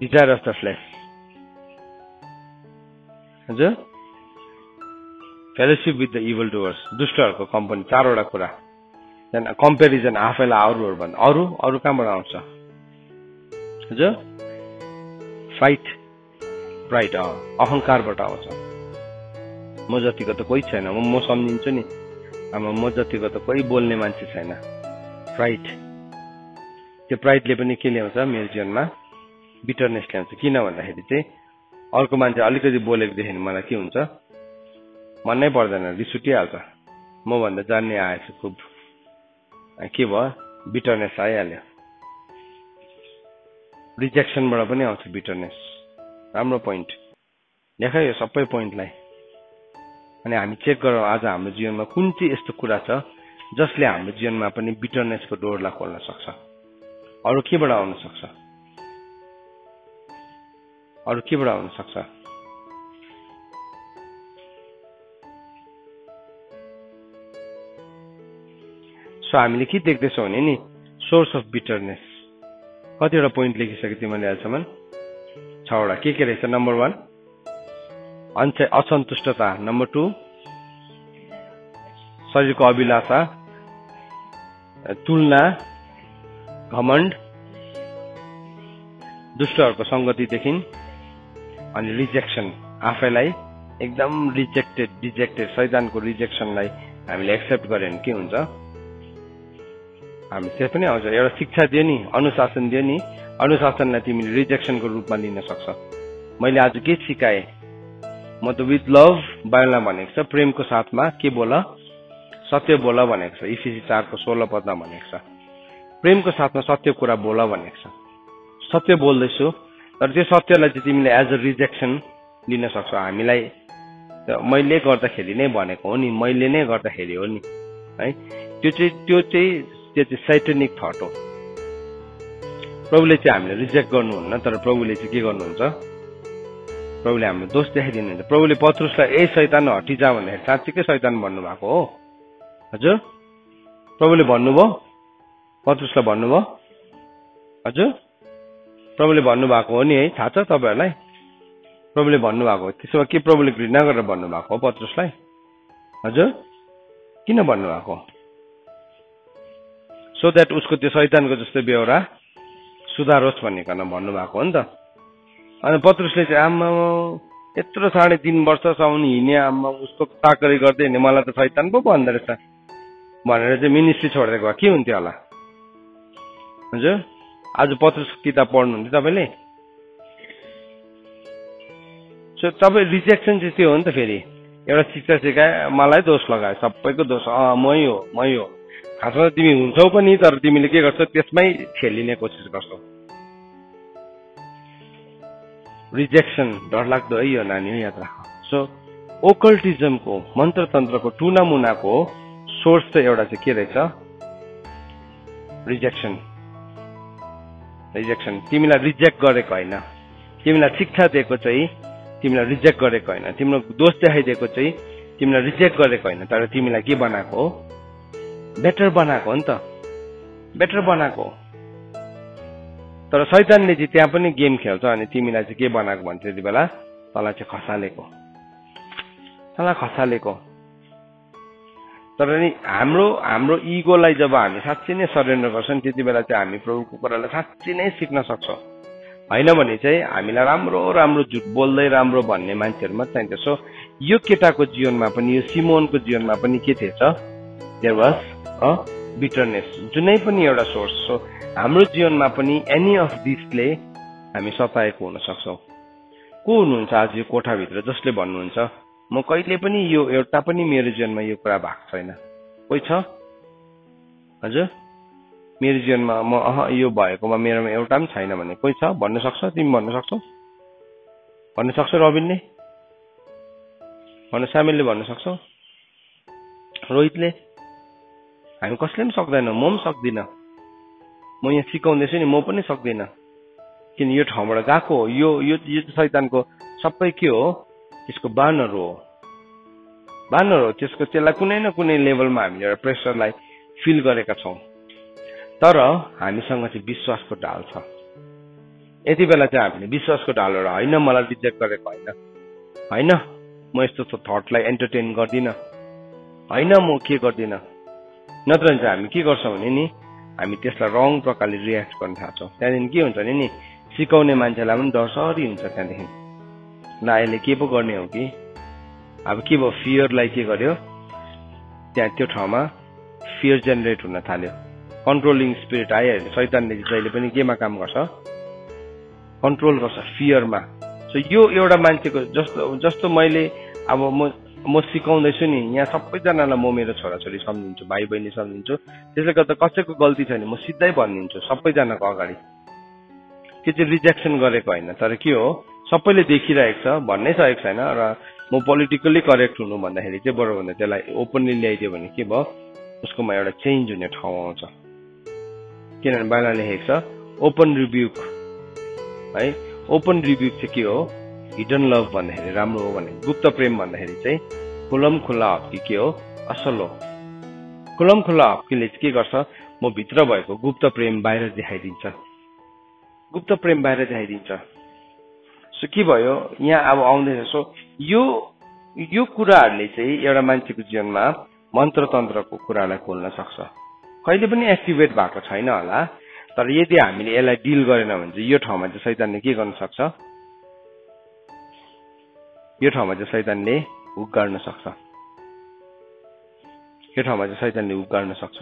[SPEAKER 1] डिजायर अफ द फ्लेश हजुर fellowship with the evil doers दुष्टहरूको कम्पनी चारवटा कुरा कम्पेरिजन आफैलाई अरूहरू भन्दा अरू कहाँबाट आउँछ हजुर फाइट प्राइड अहंकारबाट आउँछ म जतिको त कोही छैन म सम्झिन्छु नि म जतिको त कोही बोल्ने मान्छे छैन प्राइड त्यो प्राइडले पनि के ल्याउँछ मेरो जीवनमा बिटरनेस ल्याउँछ किन भन्दाखेरि चाहिँ अर्को मान्छे अलिकति बोलेको देख्यो भने मलाई के हुन्छ मनै पर्दैन रिस उठिहाल्छ म भन्दा जान्ने आएछ खुब के भयो बिटरनेस आइहाल्यो रिजेक्सनबाट पनि आउँछ बिटरनेस राम्रो पोइन्ट देख यो सबै पोइन्टलाई अनि हामी चेक गरौँ आज हाम्रो जीवनमा कुन चाहिँ यस्तो कुरा छ जसले हाम्रो जीवनमा पनि बिटरनेसको डोरलाई खोल्न सक्छ अरु केबाट आउन सक्छ सो हामीले के देख्दैछौँ भने नि सोर्स अफ बिटरनेस कतिवटा पोइन्ट लेखिसके तिमीले अहिलेसम्म 6 वटा के रहेछ नम्बर 1 असन्तुष्टता नम्बर 2 शरीरको अभिलाषा तुलना घमण्ड दुष्टहरूको संगतिदेखि अनि रिजेक्सन आफैलाई एकदम डिजेक्टेड शैतानको रिजेक्सनलाई हामीले एक्सेप्ट गरे भने के हुन्छ हामी त्यो पनि आउँछ एउटा शिक्षा दियो नि अनुशासन दियो नि अनुशासनलाई तिमीले रिजेक्सनको रूपमा लिन सक्छ मैले आज के सिकाए म त विथ लभ बाइबलमा भनेको छ प्रेमको साथमा के बोल सत्य बोल भनेको छ इफिसी 4 को 16 पदमा भनेको छ प्रेमको साथमा सत्य कुरा बोल भनेको छ सत्य बोल्दैछु तर त्यो सत्यलाई चाहिँ तिमीले एज अ रिजेक्सन लिन सक्छौ हामीलाई मैले गर्दाखेरि नै भनेको हो नि मैले नै गर्दाखेरि हो नि है त्यो चाहिँ सैतानिक थट हो प्रभुले चाहिँ हामीले रिजेक्ट गर्नुहुन्न तर प्रभुले चाहिँ के गर्नुहुन्छ प्रभुले हाम्रो दोष देखाइदिनुहुन्छ प्रभुले पत्रुसलाई ए शैतान हटिजा भनेर साँच्चीकै शैतान भन्नुभएको हो हजुर प्रभुले भन्नुभयो पत्रुसलाई भन्नुभयो हजुर प्रभुले भन्नुभएको हो नि है थाहा छ तपाईहरुलाई प्रभुले भन्नुभएको त्यसो भए के प्रभुले घृणा गरेर भन्नुभएको हो पत्रुसलाई हजुर किन भन्नुभएको सो दैट उसको त्यो शैतानको जस्तो बेहोरा सुधारोस् भनिकन भन्नुभएको हो नि त अनि पत्रुसले चाहिँ आमा यत्रो 3.5 वर्षसम्म हिँड्ने आमा उसको ताकरी गर्दै हिँड्ने मलाई त शैतान पो भन्दो रहेछ भनेर चाहिँ मिनिस्ट्री छोडेको के हुन्थ्यो होला हजुर आज पत्रुसको किताब पढ्नुहुन्थ्यो तपाईले सो तपाईँ रिजेक्सन चाहिँ त्यो हो नि त फेरि एउटा शिक्षा सिकाए मलाई दोष लगायो सबैको दोष मै हो खासमा तिमी हुन्छौ पनि तर तिमीले के गर्छौ त्यसमै खेलिने कोसिस गर्छौ रिजेक्सन डरलाग्दो है यो नानी हो याद राख सो ओकल्टिजमको मन्त्रतन्त्रको टुनामुनाको सोर्स त एउटा चाहिँ के रहेछ रिजेक्सन तिमीलाई रिजेक्ट गरेको हैन तिमीलाई शिक्षा दिएको चाहिँ तिमीलाई रिजेक्ट गरेको हैन तिम्रो दोष देखाइदिएको चाहिँ तिमीलाई रिजेक्ट गरेको हैन तर तिमीलाई के बनाएको हो बेटर बनाएको हो नि त बेटर बनाएको तर शैतानले चाहिँ त्यहाँ पनि गेम खेल्छ अनि तिमीलाई चाहिँ के बनाएको भन्छ त्यति बेला तँलाई चाहिँ खसालेको तर नि हाम्रो इगोलाई जब हामी साँच्चै नै सरेन्डर गर्छौं त्यति बेला चाहिँ हामी प्रभुको कुरालाई साँच्चै नै सिक्न सक्छौं हैन भने चाहिँ हामीलाई राम्रो झुट बोल्दै राम्रो भन्ने मान्छेहरु मात्र चाहिन्छ सो यो केटाको जीवनमा पनि यो सिमोनको जीवनमा पनि के थिएछ देयर वाज अ बिटरनेस जुनै पनि एउटा सोर्स सो हाम्रो जीवनमा पनि एनी अफ दिसले हामी सताएको हुन सक्छौं को हुनुहुन्छ आज यो कोठाभित्र जसले भन्नुहुन्छ म कहिले पनि यो एउटा पनि मेरो जीवनमा यो कुरा भएको छैन कोही छ हजुर मेरो जीवनमा म यो भएकोमा मेरोमा एउटा पनि छैन भने कोही छ भन्न सक्छ तिमी भन्न सक्छौ भन्न सक्छ रबिनले भन्न सामेलले भन्न सक्छौ रोहितले हामी कसले पनि सक्दैन म पनि सक्दिन म यहाँ सिकाउँदैछु नि म पनि सक्दिन किन यो ठाउँबाट गएको हो, यो यो यो शैतानको सबै के हो, त्यसको बानर हो, त्यसलाई कुनै न कुनै लेभलमा हामीले एउटा प्रेसरलाई फिल गरेका छौँ। तर हामीसँग चाहिँ विश्वासको ढाल छ। यति बेला चाहिँ हामीले विश्वासको ढालबाट होइन मलाई रिजेक्ट गरेको होइन म यस्तो थटलाई एन्टरटेन गर्दिनँ, होइन म के गर्दिनँ, नत्र चाहिँ हामी के गर्छौँ भने नि हामी त्यसलाई रङ प्रकारले रियाक्ट गर्न थाल्छौँ। त्यहाँदेखि के हुन्छ भने नि सिकाउने मान्छेलाई पनि डरसरी हुन्छ। त्यहाँदेखि ल अहिले के पो गर्ने हो कि, अब के भयो, फियरलाई के गर्यो, त्यहाँ त्यो ठाउँमा फियर जेनेरेट हुन थाल्यो, कन्ट्रोलिङ स्पिरिट आइहाल्यो। शैतानले जहिले पनि केमा काम गर्छ, कन्ट्रोल गर्छ, फियरमा। सो यो एउटा मान्छेको जस्तो मैले अब म सिकाउँदैछु नि, यहाँ सबैजनालाई म मेरो छोराछोरी सम्झिन्छु, भाइ बहिनी सम्झिन्छु। त्यसले गर्दा कसैको गल्ती छैन, म सिधै भनिदिन्छु सबैजनाको अगाडि। त्यो चाहिँ रिजेक्सन गरेको होइन, तर के हो सबैले देखिरहेको छ भन्नै सकेको छैन। र म पोलिटिकल्ली करेक्ट हुनु भन्दाखेरि चाहिँ बरु भन्दा त्यसलाई ओपनली ल्याइदियो भने के भयो, उसकोमा एउटा चेन्ज हुने ठाउँ आउँछ। किनभने बाइबलमा लेखेको छ ओपन रिब्युक है। ओपन रिब्युक चाहिँ के हो, हिडन लभ भन्दाखेरि राम्रो हो भने, गुप्त प्रेम भन्दाखेरि चाहिँ खुलम खुल्ला हप्की के हो, असल हो। खुलम खुल्ला हप्कीले के गर्छ, म भित्र भएको गुप्त प्रेम बाहिर देखाइदिन्छ, गुप्त प्रेम बाहिर देखाइदिन्छ। सो के भयो यहाँ अब आउँदैछ। सो यो कुराहरूले चाहिँ एउटा मान्छेको जीवनमा मन्त्र तन्त्रको कुरालाई खोल्न सक्छ। कहिले पनि एक्टिभेट भएको छैन होला, तर यदि हामीले यसलाई डिल गरेन भने चाहिँ यो ठाउँमा चाहिँ शैतानले के गर्न सक्छ, यो ठाउँमा चाहिँ शैतानले हुक गर्न सक्छ, यो ठाउँमा चाहिँ शैतानले हुक गर्न सक्छ।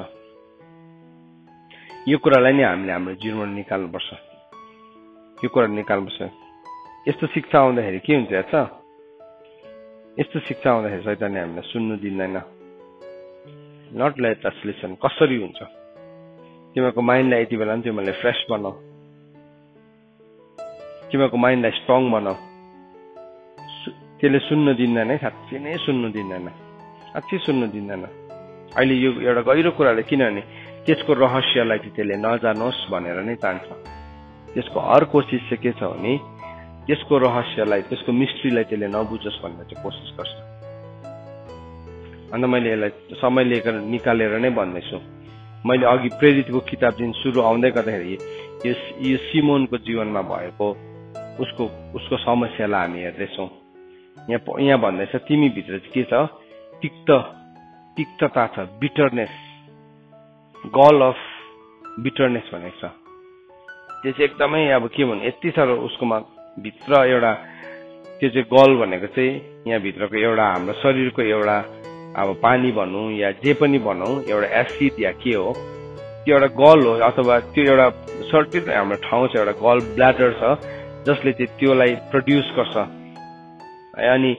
[SPEAKER 1] यो कुरालाई नै हामीले हाम्रो जीवनमा निकाल्नुपर्छ, यो कुरा निकाल्नुपर्छ। यस्तो शिक्षा आउँदाखेरि के हुन्छ याद छ, यस्तो शिक्षा आउँदाखेरि शैतानले हामीलाई सुन्नु दिँदैन। Not let us listen. कसरी हुन्छ, तिमीहरूको माइन्डलाई यति बेला पनि तिमीहरूले फ्रेस बनाऊ, तिमीहरूको माइन्डलाई स्ट्रङ बनाऊ। त्यसले सुन्नु दिँदैन, साँच्चै नै सुन्नु दिँदैन, साँच्चै सुन्नु दिँदैन। अहिले यो एउटा गहिरो कुराले, किनभने त्यसको रहस्यलाई चाहिँ त्यसले नजानोस् भनेर नै चाहन्छ। त्यसको हर कोसिस चाहिँ के छ भने त्यसको रहस्यलाई, त्यसको मिस्ट्रीलाई त्यसले नबुझोस् भनेर चाहिँ कोसिस गर्छ। अन्त मैले यसलाई समय लिएर निकालेर नै भन्दैछु। मैले अघि प्रेरितको किताब जुन सुरु आउँदै गर्दाखेरि यो सिमोनको जीवनमा भएको उसको समस्यालाई हामी हेर्दैछौँ। यहाँ भन्दैछ तिमी भित्र चाहिँ के छ, तिक्तता छ, बिटरनेस, गल अफ बिटरनेस भनेको छ। त्यो चाहिँ एकदमै अब के भन्नु, यति साह्रो उसकोमा भित्र एउटा त्यो चाहिँ गल भनेको चाहिँ यहाँ भित्रको एउटा हाम्रो शरीरको एउटा अब पानी भनौँ या जे पनि भनौँ, एउटा एसिड या के हो, त्यो एउटा गल हो। अथवा त्यो एउटा सर्टेन हाम्रो ठाउँ छ, एउटा गल ब्ल्याडर छ जसले चाहिँ त्योलाई प्रड्युस गर्छ। अनि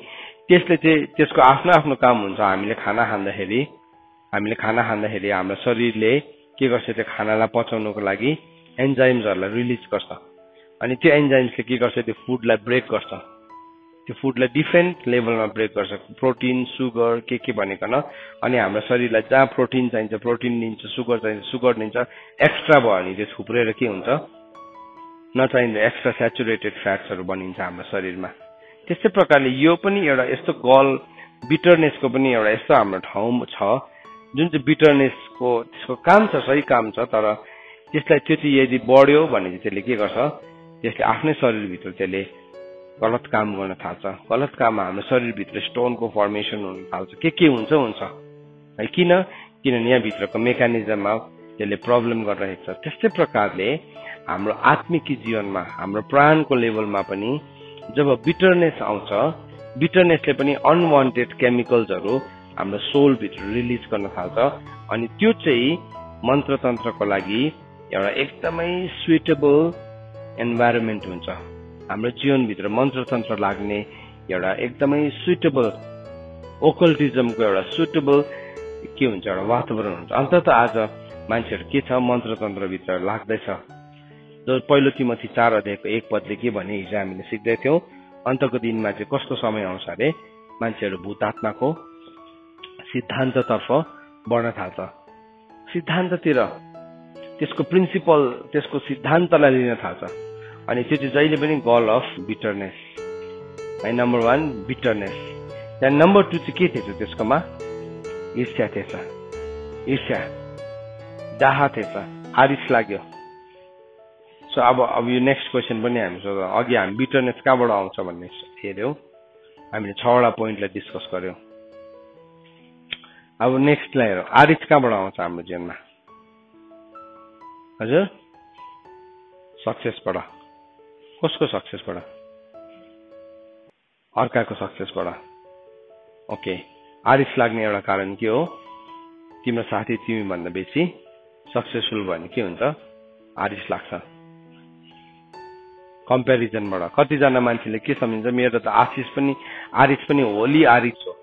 [SPEAKER 1] त्यसले चाहिँ त्यसको आफ्नो आफ्नो काम हुन्छ। हामीले खाना खाँदाखेरि हाम्रो शरीरले के गर्छ, त्यो खानालाई पचाउनको लागि एन्जाइम्सहरूलाई रिलिज गर्छ। अनि त्यो एन्जाइम्सले के गर्छ, त्यो फुडलाई ब्रेक गर्छ, त्यो फुडलाई डिफ्रेन्ट लेभलमा ब्रेक गर्छ, प्रोटिन, सुगर के भनिकन। अनि हाम्रो शरीरलाई जहाँ प्रोटिन चाहिन्छ प्रोटिन दिन्छ, सुगर चाहिन्छ सुगर दिन्छ। एक्स्ट्रा भयो भने त्यो थुप्रेर के हुन्छ, नचाहिँदो एक्स्ट्रा सेचुरेटेड फ्याट्सहरू बनिन्छ हाम्रो शरीरमा। त्यस्तै प्रकारले यो पनि एउटा यस्तो गल बिटरनेसको पनि एउटा यस्तो हाम्रो ठाउँ छ जुन चाहिँ बिटरनेसको त्यसको काम छ, सही काम छ। तर त्यसलाई त्यो चाहिँ यदि बढ्यो भने चाहिँ त्यसले के गर्छ, त्यसले आफ्नै शरीरभित्र त्यसले गलत काम गर्न थाल्छ। गलत काममा हाम्रो शरीरभित्र स्टोनको फर्मेसन हुन थाल्छ। के हुन्छ है, किनभने यहाँभित्रको मेकानिजममा त्यसले प्रब्लम गरिरहेको छ। त्यस्तै प्रकारले हाम्रो आत्मिक जीवनमा, हाम्रो प्राणको लेभलमा पनि जब बिटरनेस आउँछ, बिटरनेसले पनि अनवान्टेड केमिकल्सहरू हाम्रो सोलभित्र रिलिज गर्न थाल्छ। अनि त्यो चाहिँ मन्त्रतन्त्रको लागि एउटा एकदमै सुइटेबल इन्भाइरोमेन्ट हुन्छ। हाम्रो जीवनभित्र मन्त्रतन्त्र लाग्ने एउटा एकदमै सुइटेबल, ओकल्टिजमको एउटा सुइटेबल के हुन्छ, एउटा वातावरण हुन्छ। अन्तत आज मान्छेहरू के छ, मन्त्रतन्त्रभित्र लाग्दैछ। जो पहिलो तिमोथी 4 अध्यायको 1 पदले के भने हिजो हामीले सिक्दै थियौँ, अन्तको दिनमा चाहिँ कस्तो समय आउँछ अरे, मान्छेहरू भूतात्माको सिद्धान्ततर्फ बढ्न थाल्छ। सिद्धान्ततिर त्यसको प्रिन्सिपल, त्यसको सिद्धान्तलाई लिन थाल्छ। अनि त्यो चाहिँ जहिले पनि गल अफ बिटरनेस है। Number 1 bitterness. त्यहाँ नम्बर 2 चाहिँ के थिएछ त्यसकोमा? ईर्ष्या थिएछ। ईर्ष्या, डाहा थिएछ, आरिस लाग्यो। सो अब यो नेक्स्ट क्वेसन पनि हामी सोधौँ। अघि हामी बिटरनेस कहाँबाट आउँछ भन्ने हेर्यौँ, हामीले 6 वटा पोइन्टलाई डिस्कस गर्यौँ। अब नेक्स्टलाई हेरौँ, आरिस कहाँबाट आउँछ हाम्रो जीवनमा? हजुर, सक्सेसबाट। कसको सक्सेसबाट? अर्काको सक्सेसबाट। ओके, आरिस लाग्ने एउटा कारण के हो? तिम्रो साथी तिमी भन्दा बेसी सक्सेसफुल भयो भने के हुन्छ? आरिस लाग्छ। कम्पेरिजनबाट। कतिजना मान्छेले के सम्झिन्छ, मेरो त आरिस पनि होली आरिस हो।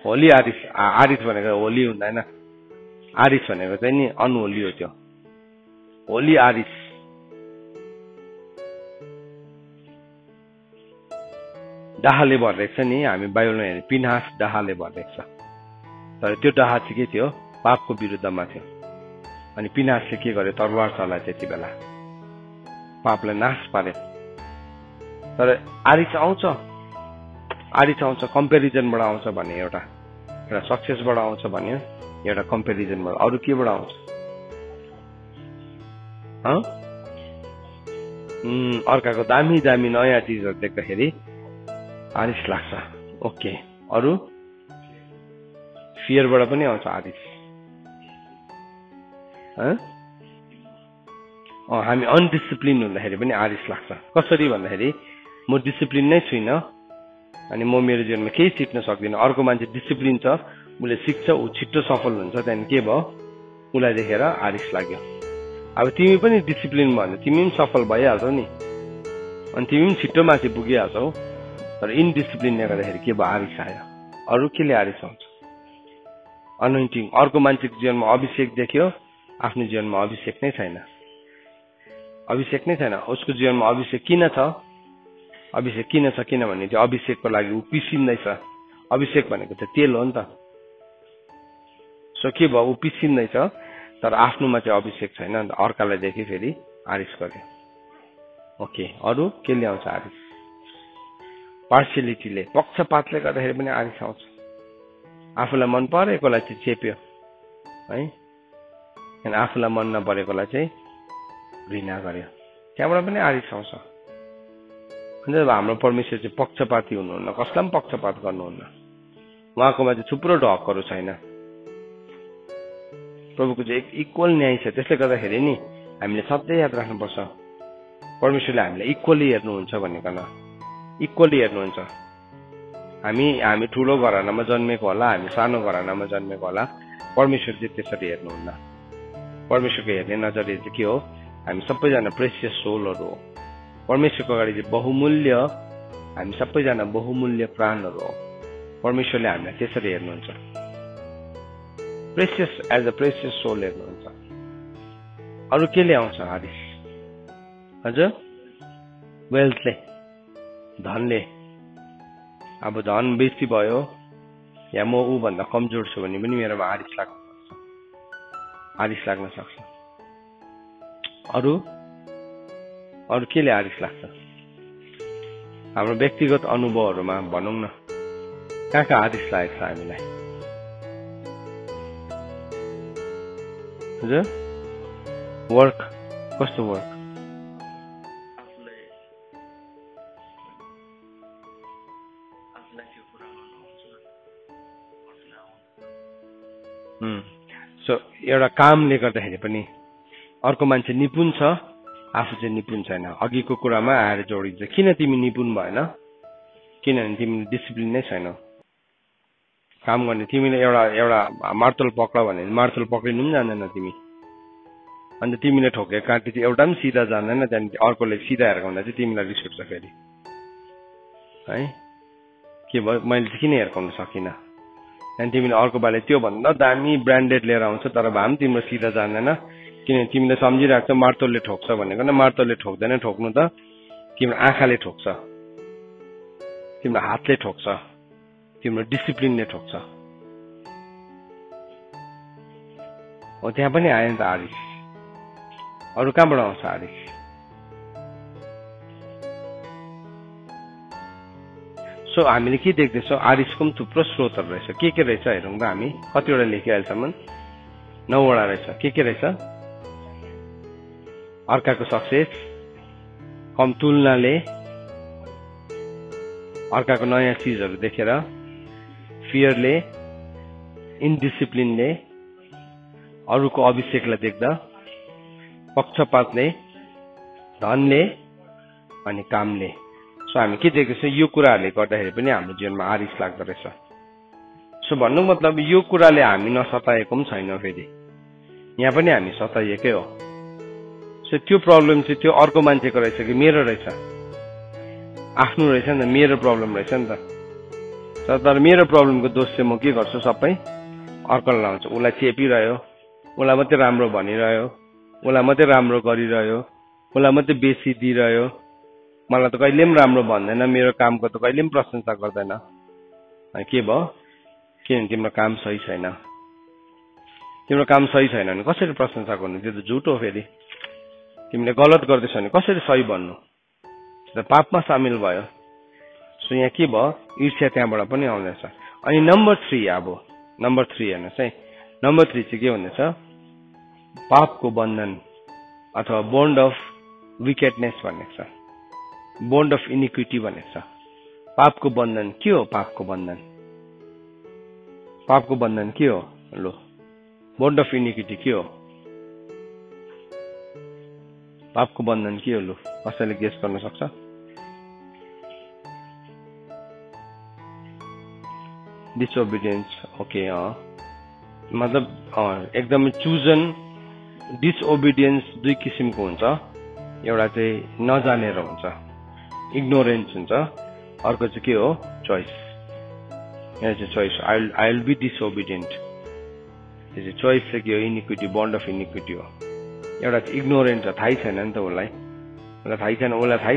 [SPEAKER 1] होली आरिस, आरिस भनेको होली हुँदैन, आरिस भनेको चाहिँ नि अनहोली हो। त्यो होली आरिस। डाहाले भरिरहेको छ नि, हामी बाइबलमा हेर्ने पिनहास डाहाले भरिरहेको छ। तर त्यो डाहा चाहिँ के थियो? पापको विरुद्धमा थियो। अनि पिनहासले के गर्यो? तरवार चलायो त्यति बेला, पापलाई नाश पार्यो। तर आरिस आउँछ कम्पेरिजनबाट आउँछ भने, एउटा सक्सेसबाट आउँछ भने, एउटा कम्पेरिजनबाट। अरू केबाट आउँछ? अर्काको दामी दामी नयाँ चिजहरू देख्दाखेरि आरिस लाग्छ। ओके, अरू? फियरबाट पनि आउँछ आरिस। हामी अनडिसिप्लिन हुँदाखेरि पनि आरिस लाग्छ। कसरी भन्दाखेरि, म डिसिप्लिन नै छुइनँ अनि म मेरो जीवनमा केही सिक्न सक्दिनँ। अर्को मान्छे डिसिप्लिन छ, उसले सिक्छ, ऊ छिट्टो सफल हुन्छ। त्यहाँदेखि के भयो? उसलाई देखेर आरिस लाग्यो। अब तिमी पनि डिसिप्लिन भयो भने तिमी पनि सफल भइहाल्छौ नि, अनि तिमी पनि छिट्टो माथि पुगिहाल्छौ। तर इनडिसिप्लिनले गर्दाखेरि के भयो? आरिस आयो। अरू केले आरिस आउँछ? अनोइन्टिङ। अर्को मान्छेको जीवनमा अभिषेक देख्यो, आफ्नो जीवनमा अभिषेक नै छैन। अभिषेक नै छैन। उसको जीवनमा अभिषेक किन छ? अभिषेक किन छ? किनभने त्यो अभिषेकको लागि ऊ पिसिँदैछ। अभिषेक भनेको त तेल हो नि त। सो के भयो? ऊ पिसिँदैछ, तर आफ्नोमा चाहिँ अभिषेक छैन। अर्कालाई देखे फेरि आरिस गर्यो। ओके, अरू केले आउँछ आरिस? पार्सियलिटीले, पक्षपातले गर्दाखेरि पनि आरिस आउँछ। आफूलाई मन परेकोलाई चाहिँ चेप्यो है, अनि आफूलाई मन नपरेकोलाई चाहिँ घृणा गर्यो, त्यहाँबाट पनि आरिस आउँछ। हाम्रो परमेश्वर चाहिँ पक्षपाती हुनुहुन्न, कसलाई पनि पक्षपात गर्नुहुन्न। उहाँकोमा चाहिँ थुप्रो ढकहरू छैन। प्रभुको चाहिँ इक्वल न्याय छ। त्यसले गर्दाखेरि नि हामीले सधैँ याद राख्नुपर्छ, परमेश्वरले हामीलाई इक्वली हेर्नुहुन्छ भनेकन। इक्वली हेर्नुहुन्छ। हामी ठुलो घरानामा जन्मेको होला, हामी सानो घरानामा जन्मेको होला, परमेश्वर चाहिँ त्यसरी हेर्नुहुन्न। परमेश्वरको हेर्ने नजरिया चाहिँ के हो? हामी सबैजना प्रेसियस सोलहरू हो। परमेश्वरको अगाडि चाहिँ बहुमूल्य, हामी सबैजना बहुमूल्य प्राणहरू हो। परमेश्वरले हामीलाई त्यसरी हेर्नुहुन्छ, precious as a precious soul हेर्नुहुन्छ। अरू केले आउँछ आरिस? हजुर, वेल्थले, धनले। अब धन बेसी भयो या म ऊ भन्दा कमजोर छु भने पनि मेरोमा आरिस लाग्न सक्छ। अरू केले आरिस लाग्छ? हाम्रो व्यक्तिगत अनुभवहरूमा भनौँ न, कहाँ आरिस लागेको छ हामीलाई? हजुर, वर्क, कस्तो वर्क? सो एउटा कामले गर्दाखेरि पनि अर्को मान्छे निपुण छ, आफू चाहिँ निपुण छैन। अघिको कुरामा आएर जोडिन्छ। किन तिमी निपुण भएन? किनभने तिमीले डिसिप्लिन नै छैनौ काम गर्ने। तिमीले एउटा मार्तल पक्र भने मार्तल पक्रिनु पनि जान्दैन तिमी, अन्त तिमीले ठोकेको काँटी चाहिँ एउटा पनि सिधा जान्दैन, त्यहाँदेखि अर्कोले सिधा हिर्काउँदा चाहिँ तिमीलाई रिस उठ्छ फेरि है। के भयो? मैले चाहिँ किन हिर्काउन सकिनँ? त्यहाँदेखि तिमीले अर्को पालि त्योभन्दा दामी ब्रान्डेड लिएर आउँछ, तर भए पनि तिम्रो सिधा जान्दैन, किनभने तिमीले सम्झिरहेको छ मार्तोलले ठोक्छ भनेको। मार्तोलले ठोक्दैन, ठोक्नु त तिम्रो आँखाले ठोक्छ, तिम्रो हातले ठोक्छ, तिम्रो डिसिप्लिनले ठोक्छ। हो, त्यहाँ पनि आयो नि त आरिस। अरू कहाँबाट आउँछ आरिस? सो हामीले के देख्दैछौँ आरिसको पनि थुप्रो स्रोतहरू रहेछ के रहेछ हेरौँ त हामी कतिवटा लेख्यो अहिलेसम्म 9 वटा रहेछ के रहेछ अर्काको सक्सेस कम तुलनाले अर्काको नयाँ चिजहरू देखेर फियरले इनडिसिप्लिनले अरूको अभिषेकलाई देख्दा पक्षपातले धनले अनि कामले सो हामी के देख्दैछौँ यो कुराहरूले गर्दाखेरि पनि हाम्रो जीवनमा आरिस लाग्दो रहेछ सो भन्नु मतलब यो कुराले हामी नसताएको पनि छैन फेरि यहाँ पनि हामी सताइएकै हो सो त्यो प्रब्लम चाहिँ त्यो अर्को मान्छेको रहेछ कि मेरो रहेछ आफ्नो रहेछ नि त मेरो प्रब्लम रहेछ नि त तर मेरो प्रब्लमको दोष चाहिँ म के गर्छु सबै अर्कोलाई लाउँछु उसलाई चेपिरह्यो उसलाई मात्रै राम्रो भनिरह्यो उसलाई मात्रै राम्रो गरिरह्यो उसलाई मात्रै बेसी दिइरह्यो मलाई त कहिले पनि राम्रो भन्दैन मेरो कामको त कहिले पनि प्रशंसा गर्दैन के भयो किनभने तिम्रो काम सही छैन तिम्रो काम सही छैन भने कसरी प्रशंसा गर्नु त्यो त झुट हो फेरि तिमीले गलत गर्दैछौ भने कसरी सही भन्नु त्यो पापमा सामेल भयो सो यहाँ के भयो ईर्ष्या त्यहाँबाट पनि आउँदैछ अनि नम्बर 3 हेर्नुहोस् है नम्बर 3 चाहिँ के भन्दैछ पापको बन्धन अथवा बोन्ड अफ विकेटनेस भनेको छ बोन्ड अफ इनिक्विटी भनेको छ पापको बन्धन के हो पापको बन्धन के हो लो बोन्ड अफ इनिक्विटी के हो पापको बन्धन के हो लो कसैले गेस गर्न सक्छ डिसओबिडियन्स ओके मतलब एकदमै चुजन डिसओबिडियन्स दुई किसिमको हुन्छ एउटा चाहिँ नजानेर हुन्छ इग्नोरेन्स हुन्छ अर्को चाहिँ के हो चोइस यहाँ चाहिँ चोइस आई विल बी डिसओबिडियन्ट यो चाहिँ चोइस चाहिँ के हो इनिक्विटी बोन्ड अफ इनिक्विटी हो एउटा चाहिँ इग्नोरेन्ट छ थाहै छैन नि त उसलाई थाहै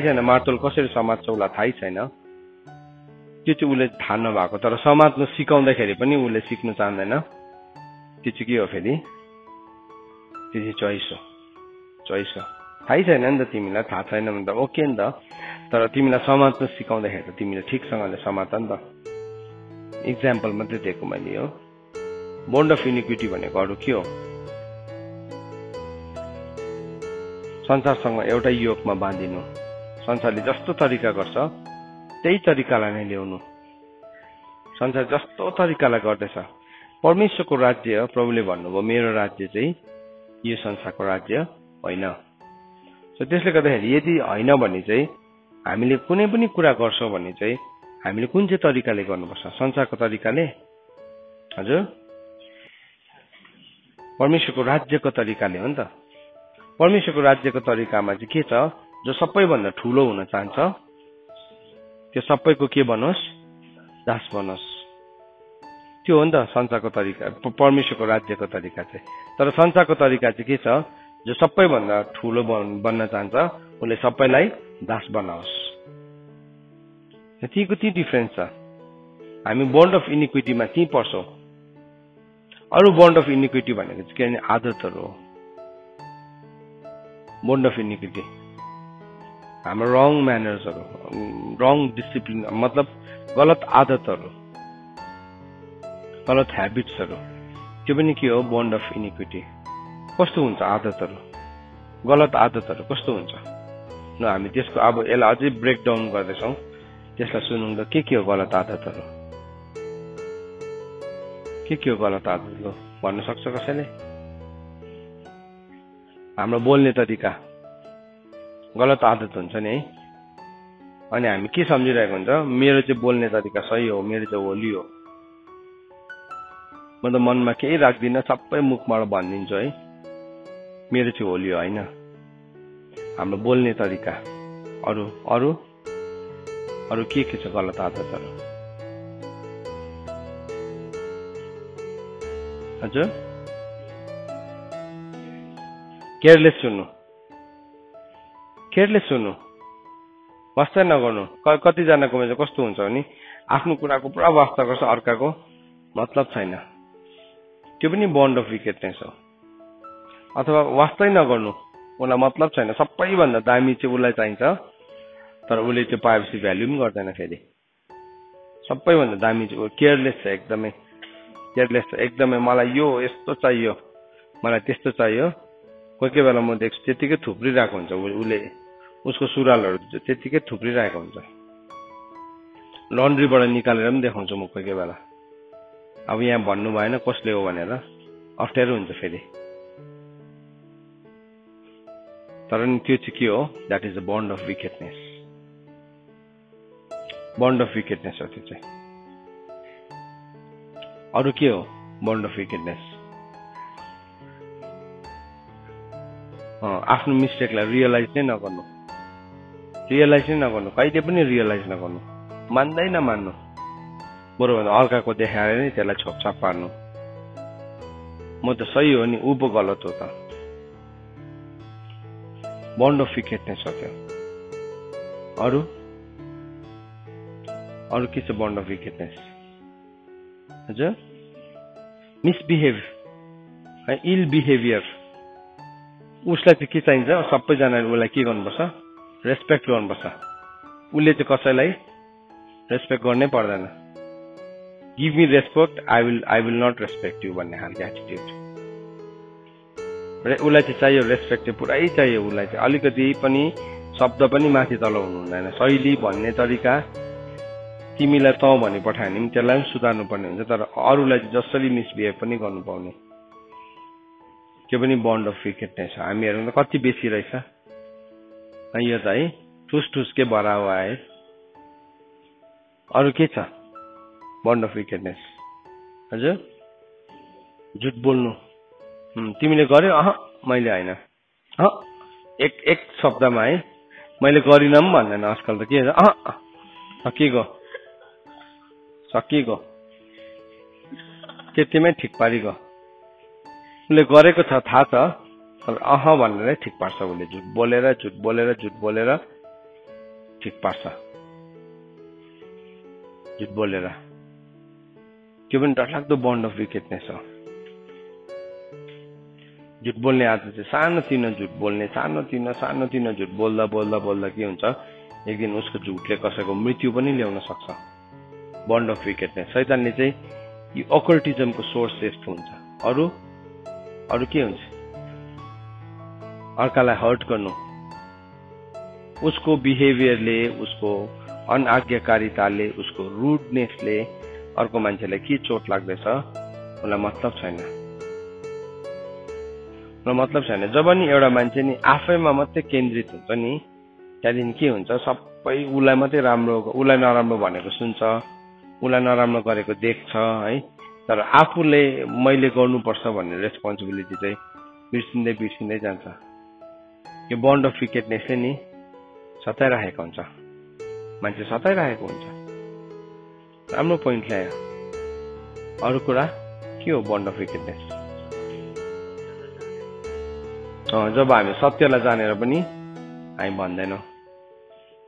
[SPEAKER 1] छैन मार्तोल कसरी समात्छ उसलाई थाहै छैन त्यो चाहिँ उसले थाहा नभएको तर समात्नु सिकाउँदाखेरि पनि उसले सिक्नु चाहँदैन त्यो चाहिँ के हो फेरि त्यो चाहिँ चोइस हो थाहै छैन नि त तिमीलाई थाहा छैन भने त ओके नि त तर तिमीलाई समात्नु सिकाउँदाखेरि त तिमीले ठिकसँगले समात नि त इक्जाम्पल मात्रै दिएको मैले हो बोन्ड अफ इनिक्विटी भनेको अरू के हो संसारसँग एउटै योगमा बाँधिनु संसारले जस्तो तरिका गर्छ त्यही तरिकालाई नै ल्याउनु संसार जस्तो तरिकालाई गर्दैछ परमेश्वरको राज्य प्रभुले भन्नुभयो मेरो राज्य चाहिँ यो संसारको राज्य होइन सो त्यसले गर्दाखेरि यदि होइन भने चाहिँ हामीले कुनै पनि कुरा गर्छौँ भने चाहिँ हामीले कुन चाहिँ तरिकाले गर्नुपर्छ संसारको तरिकाले हजुर परमेश्वरको राज्यको तरिकाले हो नि त परमेश्वरको राज्यको तरिकामा चाहिँ के छ जो सबैभन्दा ठुलो हुन चाहन्छ त्यो सबैको के बनोस् दास बनोस् त्यो हो नि त संसारको तरिका परमेश्वरको राज्यको तरिका चाहिँ तर संसारको तरिका चाहिँ के छ जो सबैभन्दा ठुलो बन्न चाहन्छ उसले सबैलाई दास बनाओस् त्यहीको ती डिफरेन्स छ हामी बोन्ड अफ इनिक्विटीमा त्यही पर्छौँ अरू बोन्ड अफ इनिक्विटी भनेको चाहिँ के आदतहरू हो बोन्ड अफ इनिक्विटी हाम्रो रङ म्यानर्सहरू रङ डिसिप्लिन मतलब गलत आदतहरू गलत ह्याबिट्सहरू त्यो पनि के हो बोन्ड अफ इनिक्विटी कस्तो हुन्छ आदतहरू गलत आदतहरू कस्तो हुन्छ न हामी त्यसको अब यसलाई अझै ब्रेक डाउन गर्दैछौँ त्यसलाई सुनौँ त के हो गलत आदतहरू के हो गलत आदतहरू भन्न सक्छ कसैले हाम्रो बोल्ने तरिका गलत आदत हुन्छ नि है अनि हामी के सम्झिरहेको हुन्छ मेरो चाहिँ बोल्ने तरिका सही हो मेरो चाहिँ होली हो म त मनमा केही राख्दिनँ सबै मुखबाट भनिदिन्छु है मेरो चाहिँ होली हो होइन हाम्रो बोल्ने तरिका अरू के छ गलत आदतहरू हजुर केयरलेस सुन्नु वास्ता नगर्नु कतिजनाको चाहिँ कस्तो हुन्छ भने आफ्नो कुराको पुरा वास्ता गर्छ अर्काको मतलब छैन त्यो पनि बोन्ड अफ विकेटनेस हो अथवा वास्तै नगर्नु उसलाई मतलब छैन सबैभन्दा दामी चाहिँ उसलाई चाहिन्छ तर उसले त्यो पाएपछि भ्याल्यु पनि गर्दैन फेरि सबैभन्दा दामी केयरलेस छ, एकदमै केयरलेस छ, एकदमै मलाई यो यस्तो चाहियो, मलाई त्यस्तो चाहियो। कोही कोही बेला म देख्छु त्यतिकै थुप्रिरहेको हुन्छ, उसले उसको सुरुवालहरू त्यतिकै थुप्रिरहेको हुन्छ। लन्ड्रीबाट निकालेर पनि देखाउँछु म कोही कोही बेला। अब यहाँ भन्नु भएन कसले हो भनेर अप्ठ्यारो हुन्छ फेरि। तर नि त्यो चाहिँ के हो, that is a bond of wickedness. Bond of wickedness हो त्यो चाहिँ। अरू के हो बन्ड अफ विकेटनेस? आफ्नो मिस्टेकलाई रियलाइज नै नगर्नु, रियलाइज नै नगर्नु, कहिले पनि रियलाइज नगर्नु, मान्दै नमान्नु, बरुभन्दा अर्काको देखाएर नै त्यसलाई छोपछाप पार्नु। म त सही हो नि, ऊ पो गलत हो त। बन्ड अफ विकेटनेस हो त्यो। अरू अरू के छ बन्ड अफ विकेटनेस? हजुर, मिसबिहेभ, इल बिहेभियर। उसलाई चाहिँ के चाहिन्छ? सबैजनाले उसलाई के गर्नुपर्छ? रेस्पेक्ट गर्नुपर्छ। उसले चाहिँ कसैलाई रेस्पेक्ट गर्नै पर्दैन। Give me respect, I will not respect you भन्ने खालको एटिट्युड। उसलाई चाहिँ चाहियो रेस्पेक्ट, चाहिँ पुरै चाहियो उसलाई चाहिँ। अलिकति पनि शब्द पनि माथि तल हुनु हुँदैन। शैली भन्ने तरिका तिमीलाई त भनी पठायो भने त्यसलाई पनि सुधार्नु पर्ने हुन्छ, तर अरूलाई चाहिँ जसरी मिसबिहेभ पनि गर्नु पाउने, त्यो पनि बन्ड अफ विकेटनेस हो। हामीहरू त कति बेसी रहेछ यो त है, ठुस ठुसके भरा हुआ है। अरू के छ बन्ड अफ विकेटनेस? हजुर, झुट बोल्नु। तिमीले गर्यो? मैले होइन। एक शब्दमा है, मैले गरिनँ पनि भन्दैन आजकल त। के सकिगयो, त्यतिमै ठिक पारिगयो। उसले गरेको छ थाहा छ, तर भनेर ठिक पार्छ उसले। झुट बोलेर झुट बोलेर झुट बोलेर ठिक पार्छ, झुट बोलेर। त्यो पनि डरलाग्दो बन्ड अफ विकेटनेस हो। झुट बोल्ने आदत चाहिँ सानोतिनो झुट बोल्ने, सानोतिनो झुट बोल्दा बोल्दा बोल्दा के हुन्छ, एक दिन उसको झुटले कसैको मृत्यु पनि ल्याउन सक्छ। Bond of wickedness. शैतानले चाहिँ यो अकल्टिजमको सोर्स यस्तो हुन्छ। अरू के हुन्छ? अर्कालाई हर्ट गर्नु। उसको बिहेभियरले, उसको अनआज्ञाकारिताले, उसको रुडनेसले अर्को मान्छेलाई के चोट लाग्दैछ उसलाई मतलब छैन। मतलब छैन। जब नि एउटा मान्छे नि आफैमा मात्रै केन्द्रित हुन्छ नि, त्यहाँदेखि के हुन्छ, सबै उसलाई मात्रै राम्रो, उसलाई नराम्रो भनेको सुन्छ, उसलाई नराम्रो गरेको देख्छ है। तर आफूले मैले गर्नुपर्छ भन्ने रेस्पोन्सिबिलिटी चाहिँ बिर्सिँदै जान्छ। यो बन्ड अफ विकेटनेसले नि सताइरहेको हुन्छ, मान्छे सताइरहेको हुन्छ। राम्रो पोइन्ट ल्यायो। अरू कुरा के हो बन्ड अफ विकेटनेस? जब हामी सत्यलाई जानेर पनि हामी भन्दैनौँ।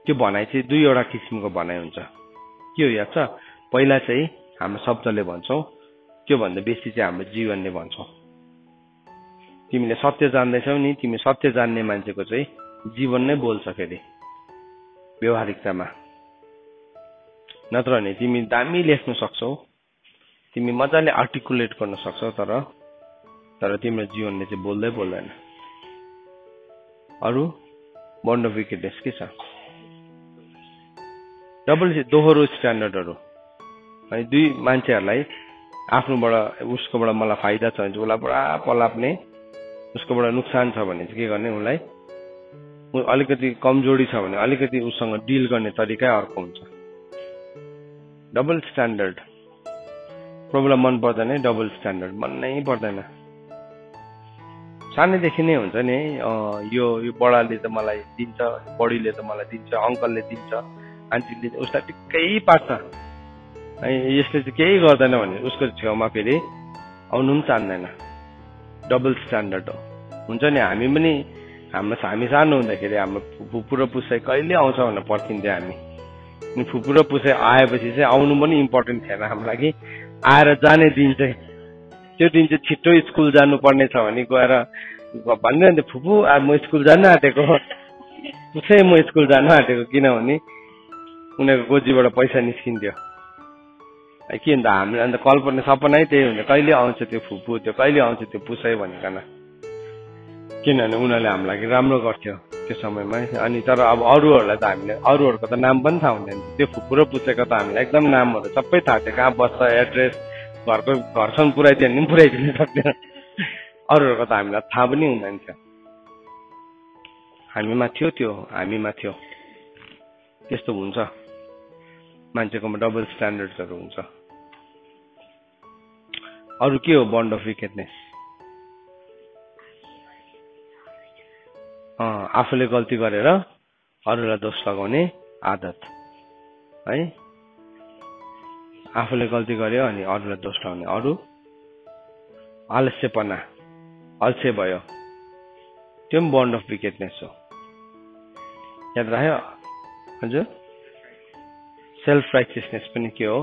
[SPEAKER 1] त्यो भनाइ चाहिँ दुईवटा किसिमको भनाइ हुन्छ। के हो याद छ? पहिला चाहिँ हाम्रो शब्दले भन्छौँ, त्योभन्दा बेसी चाहिँ हाम्रो जीवनले भन्छौँ। तिमीले सत्य जान्दैछौ नि, तिमी सत्य जान्ने मान्छेको चाहिँ जीवन नै बोल्छ फेरि व्यवहारिकतामा। नत्र भने तिमी दामी लेख्न सक्छौ, तिमी मजाले आर्टिकुलेट गर्न सक्छौ, तर तिम्रो जीवनले चाहिँ बोल्दैन। अरू बन्ड अफ विकेटनेस के छ? दोहोरो स्ट्यान्डर्डहरू। अनि दुई मान्छेहरूलाई आफ्नोबाट उसकोबाट मलाई फाइदा छ भने चाहिँ उसलाई पुरा पलाप्ने, उसकोबाट नोक्सान छ भने चाहिँ के गर्ने, उसलाई अलिकति कमजोरी छ भने अलिकति उसँग डिल गर्ने तरिकै अर्को हुन्छ। Double standard. प्रब्लम मन पर्दैन, डबल स्ट्यान्डर्ड मनै पर्दैन। सानैदेखि नै हुन्छ नि, यो बडाले त मलाई दिन्छ, बडीले त मलाई दिन्छ, अङ्कलले दिन्छ, आन्टीले उसलाई टिक्कै पार्छ, यसले चाहिँ केही गर्दैन भने उसको छेउमा फेरि आउनु पनि चाहँदैन। डबल स्ट्यान्डर्ड हो। हुन्छ नि, हामी सानो हुँदाखेरि हाम्रो फुपू र पुसाइ कहिले आउँछ भनेर पर्खिन्थ्यो हामी। अनि फुपू र पुसाइ आएपछि चाहिँ आउनु पनि इम्पोर्टेन्ट थिएन हाम्रो लागि। आएर जाने दिन चाहिँ, त्यो दिन चाहिँ छिट्टो स्कुल जानुपर्ने छ भने गएर भनिरहन्थ्यो, फुपू म स्कुल जान आँटेको, पुसाइ म स्कुल जान आँटेको, किनभने उनीहरूको गोजीबाट पैसा निस्किन्थ्यो। के हुन्छ हामीले अन्त कल्पना सपनै त्यही हुन्छ कहिले आउँछ त्यो फुपू त्यो कहिले आउँछ त्यो पुसै भनिकन किनभने उनीहरूले हाम्रो लागि राम्रो गर्थ्यो त्यो समयमा अनि तर अब अरूहरूलाई त हामीले अरूहरूको त नाम पनि थाहा हुँदैन त्यो फुपू र पुसेको त हामीलाई एकदम नामहरू सबै थाहा थियो कहाँ बस्छ एड्रेस घरसम्म पुऱ्याइदियो भने पनि पुऱ्याइदिनु सक्दैन अरूहरूको त हामीलाई थाहा पनि हुँदैन थियो हामीमा थियो त्यो हामीमा थियो त्यस्तो हुन्छ मान्छेकोमा डबल स्ट्यान्डर्ड्सहरू हुन्छ अरू के हो बन्ड अफ विकेटनेस आफूले गल्ती गरेर अरूलाई दोष लगाउने आदत है आफूले गल्ती गर्यो अनि अरूलाई दोष लगाउने अरू आलस्यपना अल्छे भयो त्यो पनि बन्ड अफ विकेटनेस हो याद राख्यो हजुर सेल्फ राइचियसनेस पनि के हो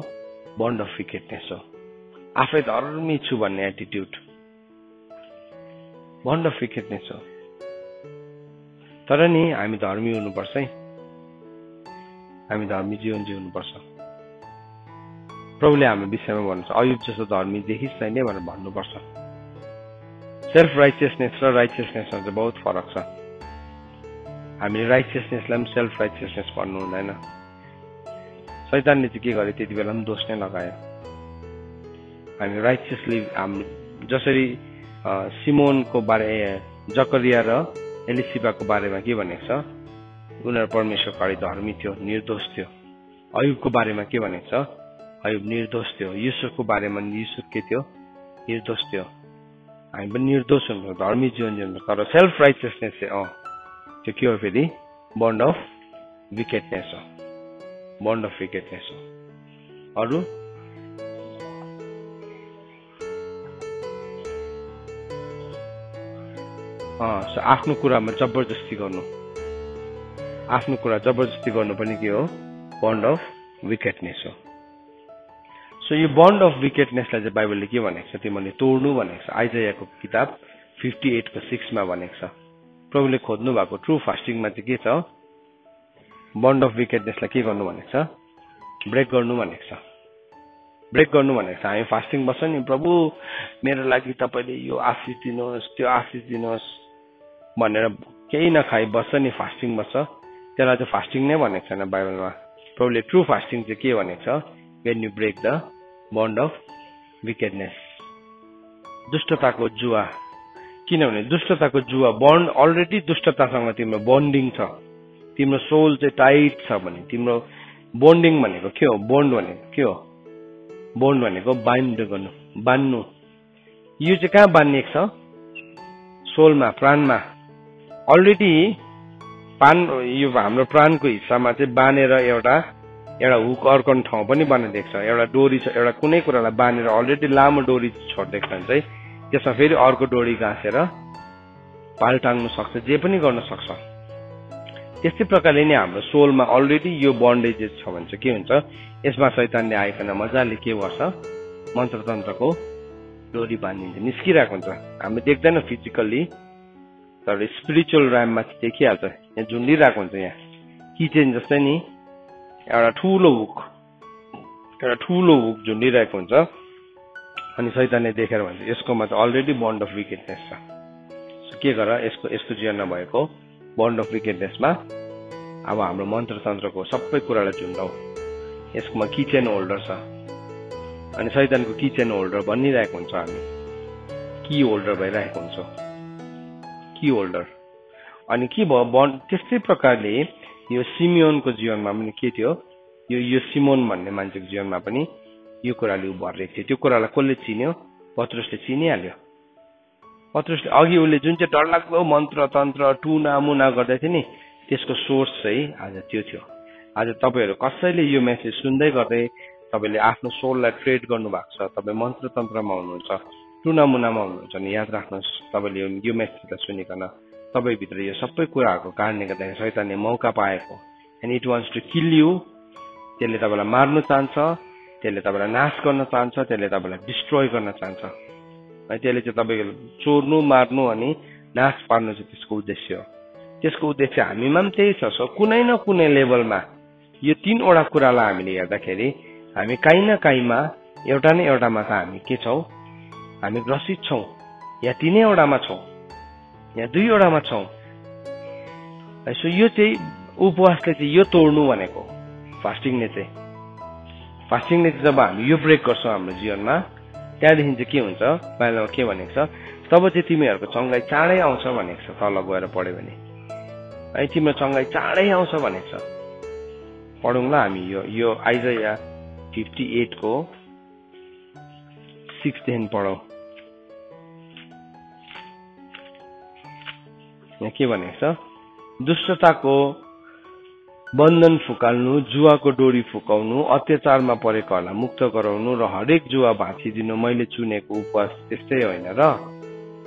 [SPEAKER 1] बन्ड अफ विकेटनेस हो आफै धर्मी छु भन्ने एटिट्युड बन्ड अफ विकेटनेस हो तर नि हामी धर्मी हुनुपर्छ है हामी धर्मी जीवन जिउनुपर्छ प्रभुले हाम्रो विषयमा भन्नुहुन्छ अयुब जस्तो धर्मी देखिस् छैन भनेर भन्नुपर्छ सेल्फ राइचियसनेस र राइचियसनेसमा चाहिँ बहुत फरक छ हामीले राइचियसनेसलाई पनि सेल्फ राइचियसनेस भन्नु हुँदैन शैतानले चाहिँ के गर्यो त्यति बेला पनि दोष नै लगायो हामी राइचियसली हामी जसरी सिमोनको बारे जकरिया र एलिसिबाको बारेमा के भनेको छ उनीहरू परमेश्वरको अगाडि धर्मी थियो निर्दोष थियो अयुबको बारेमा के भनेको छ अयुब निर्दोष थियो युसुफको बारेमा युसुफ के थियो निर्दोष थियो हामी पनि निर्दोष हुन्छ धर्मी जीवन जिउनु तर सेल्फ राइचियसनेस चाहिँ त्यो के हो फेरि बन्ड अफ विकेटनेस हो बन्ड अफ विकेटनेस हो अरू आफ्नो कुरामा जबरजस्ती गर्नु आफ्नो कुरा जबरजस्ती गर्नु पनि के हो बन्ड अफ विकेटनेस हो सो यो बन्ड अफ विकेटनेसलाई चाहिँ बाइबलले के भनेको छ तिमीले तोड्नु भनेको छ आइजायाको किताब 58:6 मा भनेको छ प्रभुले खोज्नु भएको ट्रु फास्टिङमा चाहिँ के छ बन्ड अफ विकेटनेसलाई के गर्नु भनेको छ ब्रेक गर्नु भनेको छ ब्रेक गर्नु भनेको छ हामी फास्टिङ बस्छ नि प्रभु मेरो लागि तपाईले यो आशिष दिनुहोस् त्यो आशिष दिनुहोस् भनेर केही नखाई बस्छ नि फास्टिङ बस्छ त्यसलाई चाहिँ फास्टिङ नै भनेको छैन बाइबलमा प्रभुले ट्रु फास्टिङ चाहिँ के भनेको छ when you break the bond of wickedness दुष्टताको जुवा किनभने दुष्टताको जुवा बन्ड अलरेडी दुष्टतासँग तिम्रो बन्डिङ छ तिम्रो सोल चाहिँ टाइट छ भने तिम्रो बन्डिङ भनेको के हो बन्ड भनेको के हो बन्ड भनेको बाइन्ड गर्नु बान्नु यो चाहिँ कहाँ बान्निएको छ सोलमा प्राणमा अलरेडी यो हाम्रो प्राणको हिस्सामा चाहिँ बानेर एउटा हुक अर्को ठाउँ पनि बनाइदिएको छ एउटा डोरी छ एउटा कुनै कुरालाई बानेर अलरेडी लामो डोरी छोडिदिएको छ भने चाहिँ त्यसमा फेरि अर्को डोरी गाँसेर पाल टाङ्नु सक्छ जे पनि गर्न सक्छ त्यस्तै प्रकारले नै हाम्रो सोलमा अलरेडी यो बन्डेजेस छ भने चाहिँ के हुन्छ यसमा शैतानले आइकन मजाले के गर्छ मन्त्रतन्त्रको डोरी बाँधिन्छ निस्किरहेको हुन्छ हामी देख्दैन फिजिकल्ली तर स्पिरिचुअल ऱ्याममा चाहिँ देखिहाल्छ यहाँ झुन्डिरहेको हुन्छ यहाँ किचेन जस्तै नि एउटा ठुलो हुक झुन्डिरहेको हुन्छ अनि शैतानले देखेर भन्छ यसकोमा चाहिँ अलरेडी बन्ड अफ विकेटनेस छ सो के गर यसको जीवनमा भएको बन्ड अफ विकेटनेसमा अब हाम्रो मन्त्रतन्त्रको सबै कुरालाई झुन्डाउ यसकोमा किचेन होल्डर छ अनि शैतानको किचेन होल्डर बनिरहेको हुन्छ हामी की होल्डर भइरहेको हुन्छ की होल्डर अनि के भयो बन्ड त्यस्तै प्रकारले यो सिमियोनको जीवनमा पनि के थियो यो सिमोन भन्ने मान्छेको जीवनमा पनि यो कुराले भरिएको थियो त्यो कुरालाई कसले चिन्यो पत्रुसले चिनिहाल्यो पत्रुसले अघि उसले जुन चाहिँ डरलाग्दो मन्त्र तन्त्र टुना मुना गर्दै थियो नि त्यसको सोर्स चाहिँ आज त्यो थियो आज तपाईहरु कसैले यो मेसेज सुन्दै गर्दै तपाईले आफ्नो सोललाई ट्रेड गर्नु भएको छ तपाई मन्त्र तन्त्रमा हुनुहुन्छ टुना मुनामा हुनुहुन्छ नि याद राख्नुस् तपाईले यो मेसेजलाई सुनिकन तपाई भित्र यो सबै कुराहरुको कारणले गर्दा शैतानले मौका पाएको and it wants to kill you त्यसले तपाईलाई मार्न चाहन्छ त्यसले तपाईलाई नाश गर्न चाहन्छ त्यसले तपाईलाई डिस्ट्रोय गर्न चाहन्छ अनि त्यसले चाहिँ तपाईको चोर्नु मार्नु अनि नाश पार्नु चाहिँ त्यसको उद्देश्य हो त्यसको उद्देश्य हामीमा पनि त्यही छ सो कुनै न कुनै लेभलमा यो तीनवटा कुरालाई हामीले हेर्दाखेरि हामी काहीँ न काहीँमा एउटा न एउटामा त हामी के छौँ, हामी ग्रसित छौँ, या 3 वटामा छौँ, या 2 वटामा छौँ। सो यो चाहिँ उपवासले चाहिँ यो तोड्नु भनेको, फास्टिङले चाहिँ जब हामी यो ब्रेक गर्छौँ हाम्रो जीवनमा, त्यहाँदेखि चाहिँ के हुन्छ, बाइबलमा के भनेको छ, तब चाहिँ तिमीहरूको चङ्गाई चाँडै आउँछ भनेको छ। तल गएर पढ्यो भने है तिम्रो चङ्गाई चाँडै आउँछ भनेको छ। पढौँला हामी यो आइजाया 58 को 6 देखि पढौँ। यहाँ के भनेको छ, दुष्टताको बन्धन फुकाल्नु, जुवाको डोरी फुकाउनु, अत्याचारमा परेकोहरूलाई मुक्त गराउनु र हरेक जुवा भाँचिदिनु मैले चुनेको उपवास त्यस्तै होइन र?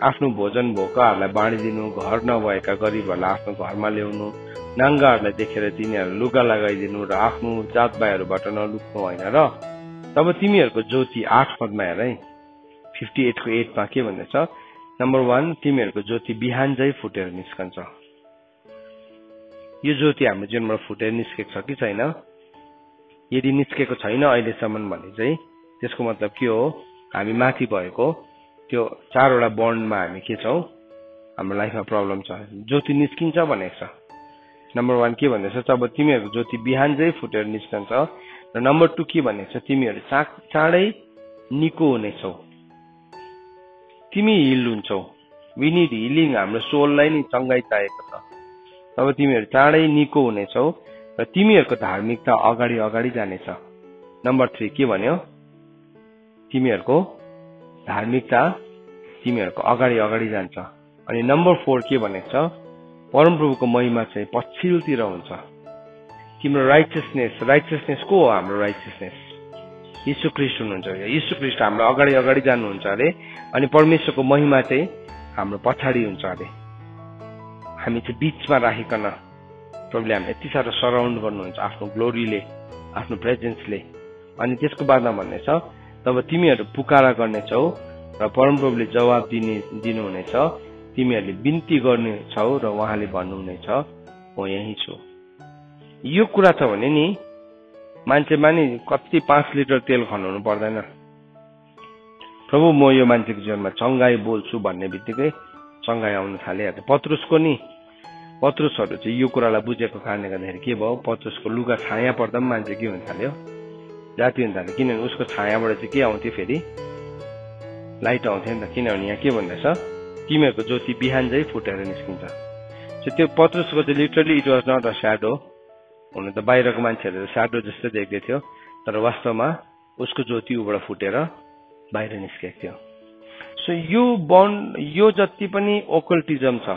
[SPEAKER 1] आफ्नो भोजन भोकाहरूलाई बाँडिदिनु, घर नभएका गरिबहरूलाई आफ्नो घरमा ल्याउनु, नाङ्गाहरूलाई देखेर तिनीहरूलाई लुगा लगाइदिनु र आफ्नो जातभाइहरूबाट नलुक्नु होइन र? तब तिमीहरूको ज्योति 8 पदमा हेर है, 58 को 8 मा के भन्दैछ, नम्बर 1 तिमीहरूको ज्योति बिहान झै फुटेर निस्कन्छ। यो ज्योति हाम्रो जीवनबाट फुटेर निस्केको छ कि छैन? यदि निस्केको छैन अहिलेसम्म भने चाहिँ त्यसको मतलब के हो, हामी माथि भएको त्यो 4 वटा बन्डमा हामी के छौँ, हाम्रो लाइफमा प्रब्लम छ। ज्योति निस्किन्छ भनेको छ। नम्बर 1 के भन्दैछ, तब तिमीहरूको ज्योति बिहान झै फुटेर निस्कन्छ। र नम्बर 2 के भनेको छ, तिमीहरू चाँडै निको हुनेछौ, तिमी हिल हुन्छौ। वी निड हिलिङ, हाम्रो सोललाई नि चङ्गाई चाहिएको छ। तब तिमीहरू चाँडै निको हुनेछौ र तिमीहरूको धार्मिकता अगाडि अगाडि जानेछ। नम्बर 3 के भन्यो, तिमीहरूको धार्मिकता तिमीहरूको अगाडि अगाडि जान्छ। अनि नम्बर 4 के भनेको छ, परमप्रभुको महिमा चाहिँ पछिल्लोतिर हुन्छ। तिम्रो राइचसनेस को हो? हाम्रो राइचसनेस यीशु ख्रीष्ट हुनुहुन्छ। यीशु ख्रीष्ट हाम्रो अगाडि अगाडि जानुहुन्छ अरे, अनि परमेश्वरको महिमा चाहिँ हाम्रो पछाडि हुन्छ अरे। हामी चाहिँ बीचमा राखिकन प्रभुले हामी यति साह्रो सराउन्ड गर्नुहुन्छ आफ्नो ग्लोरीले, आफ्नो प्रेजेन्सले। अनि त्यसको बादमा भन्नेछ, तब तिमीहरू पुकारा गर्नेछौ र परमप्रभुले जवाब दिनुहुनेछ, तिमीहरूले बिन्ती गर्नेछौ र उहाँले भन्नुहुनेछ म यही छु। यो कुरा छ भने नि मान्छेमा नि कति 5 लिटर तेल खनाउनु पर्दैन। प्रभु म यो मान्छेको जीवनमा चङ्गाई बोल्छु भन्ने बित्तिकै चङ्गाई आउन थालिहाल्छ। पत्रुसहरू चाहिँ यो कुरालाई बुझेको कारणले गर्दाखेरि के भयो, पत्रुसको लुगा छाया पर्दा पनि मान्छे के हुन थाल्यो, जाति हुन थाल्यो। किनभने उसको छायाबाट चाहिँ के आउँथ्यो, फेरि लाइट आउँथ्यो नि त। किनभने यहाँ के भन्दैछ, तिमीहरूको ज्योति बिहान झै फुटेर निस्किन्छ। त्यो पत्रुसको चाहिँ literally it was not a shadow. हुन त बाहिरको मान्छेहरूले स्याडो जस्तो देख्दै थियो, तर वास्तवमा उसको ज्योति उबाट फुटेर बाहिर निस्केको थियो। सो यो बन्ड, यो जति पनि ओकल्टिजम छ,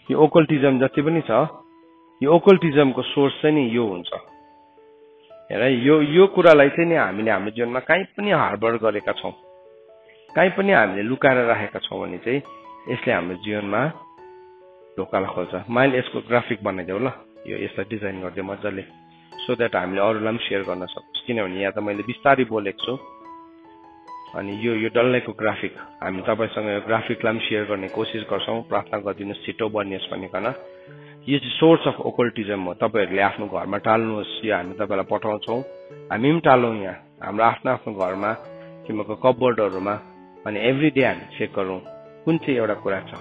[SPEAKER 1] यो ओकल्टिजम जति पनि छ, यो ओकल्टिजमको सोर्स चाहिँ नि यो हुन्छ। हेर यो कुरालाई चाहिँ नि हामीले हाम्रो जीवनमा कहीँ पनि हार्बर गरेका छौँ, कहीँ पनि हामीले लुकाएर राखेका छौँ भने चाहिँ यसले हाम्रो जीवनमा ढोकालाई खोल्छ। मैले यसको ग्राफिक बनाइदेऊ ल, यो यसलाई डिजाइन गरिदियो मजाले, सो द्याट हामीले अरूलाई पनि सेयर गर्न सक्छौँ। किनभने यहाँ त मैले बिस्तारै बोलेको छु, अनि यो डल्लैको ग्राफिक हामी तपाईँसँग यो ग्राफिकलाई पनि सेयर गर्ने कोसिस गर्छौँ। प्रार्थना गरिदिनुहोस् छिटो बनियोस् भनिकन। यो चाहिँ सोर्स अफ ओकल्टिजम हो। तपाईँहरूले आफ्नो घरमा टाल्नुहोस्, यो हामी तपाईँलाई पठाउँछौँ। हामी पनि टालौँ यहाँ हाम्रो आफ्नो घरमा, तिमीहरूको कपबोर्डहरूमा। अनि एभ्री डे हामी चेक गरौँ कुन चाहिँ एउटा कुरा छ।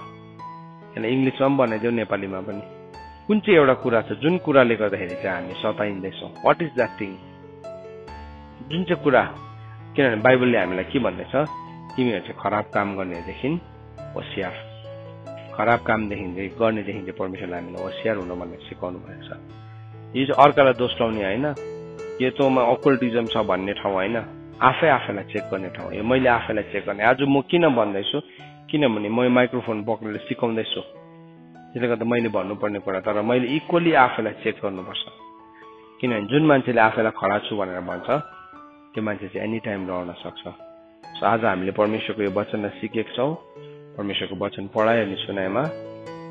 [SPEAKER 1] यसलाई इङ्ग्लिसमा पनि बनाइदेऊ, नेपालीमा पनि। कुन चाहिँ एउटा कुरा छ जुन कुराले गर्दाखेरि चाहिँ हामी सताइँदैछौँ, वाट इज द्याट थिङ, जुन चाहिँ कुरा। किनभने बाइबलले हामीलाई के भन्दैछ, तिमीहरू चाहिँ खराब काम गर्नेदेखि होसियार, खराब कामदेखि गर्नेदेखि चाहिँ परमेश्वरले हामीलाई होसियार हुन भनेर सिकाउनु भएको छ। यो चाहिँ अर्कालाई दोष लाउने होइन, यो तँमा ओकल्टिजम छ भन्ने ठाउँ होइन, आफैलाई चेक गर्ने ठाउँ। यो मैले आफैलाई चेक गर्ने। आज म किन भन्दैछु, किनभने म माइक्रोफोन पक्रेर सिकाउँदैछु, त्यसले गर्दा मैले भन्नुपर्ने कुरा, तर मैले इक्वली आफैलाई चेक गर्नुपर्छ। किनभने जुन मान्छेले आफैलाई खडा छु भनेर भन्छ, त्यो मान्छे चाहिँ एनी टाइम रहन सक्छ। सो आज हामीले परमेश्वरको यो वचनलाई सिकेका छौँ। परमेश्वरको वचन पढाइ अनि सुनाइमा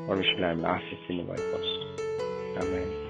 [SPEAKER 1] परमेश्वरले हामीलाई आशिष दिनुभएको छ। आमेन।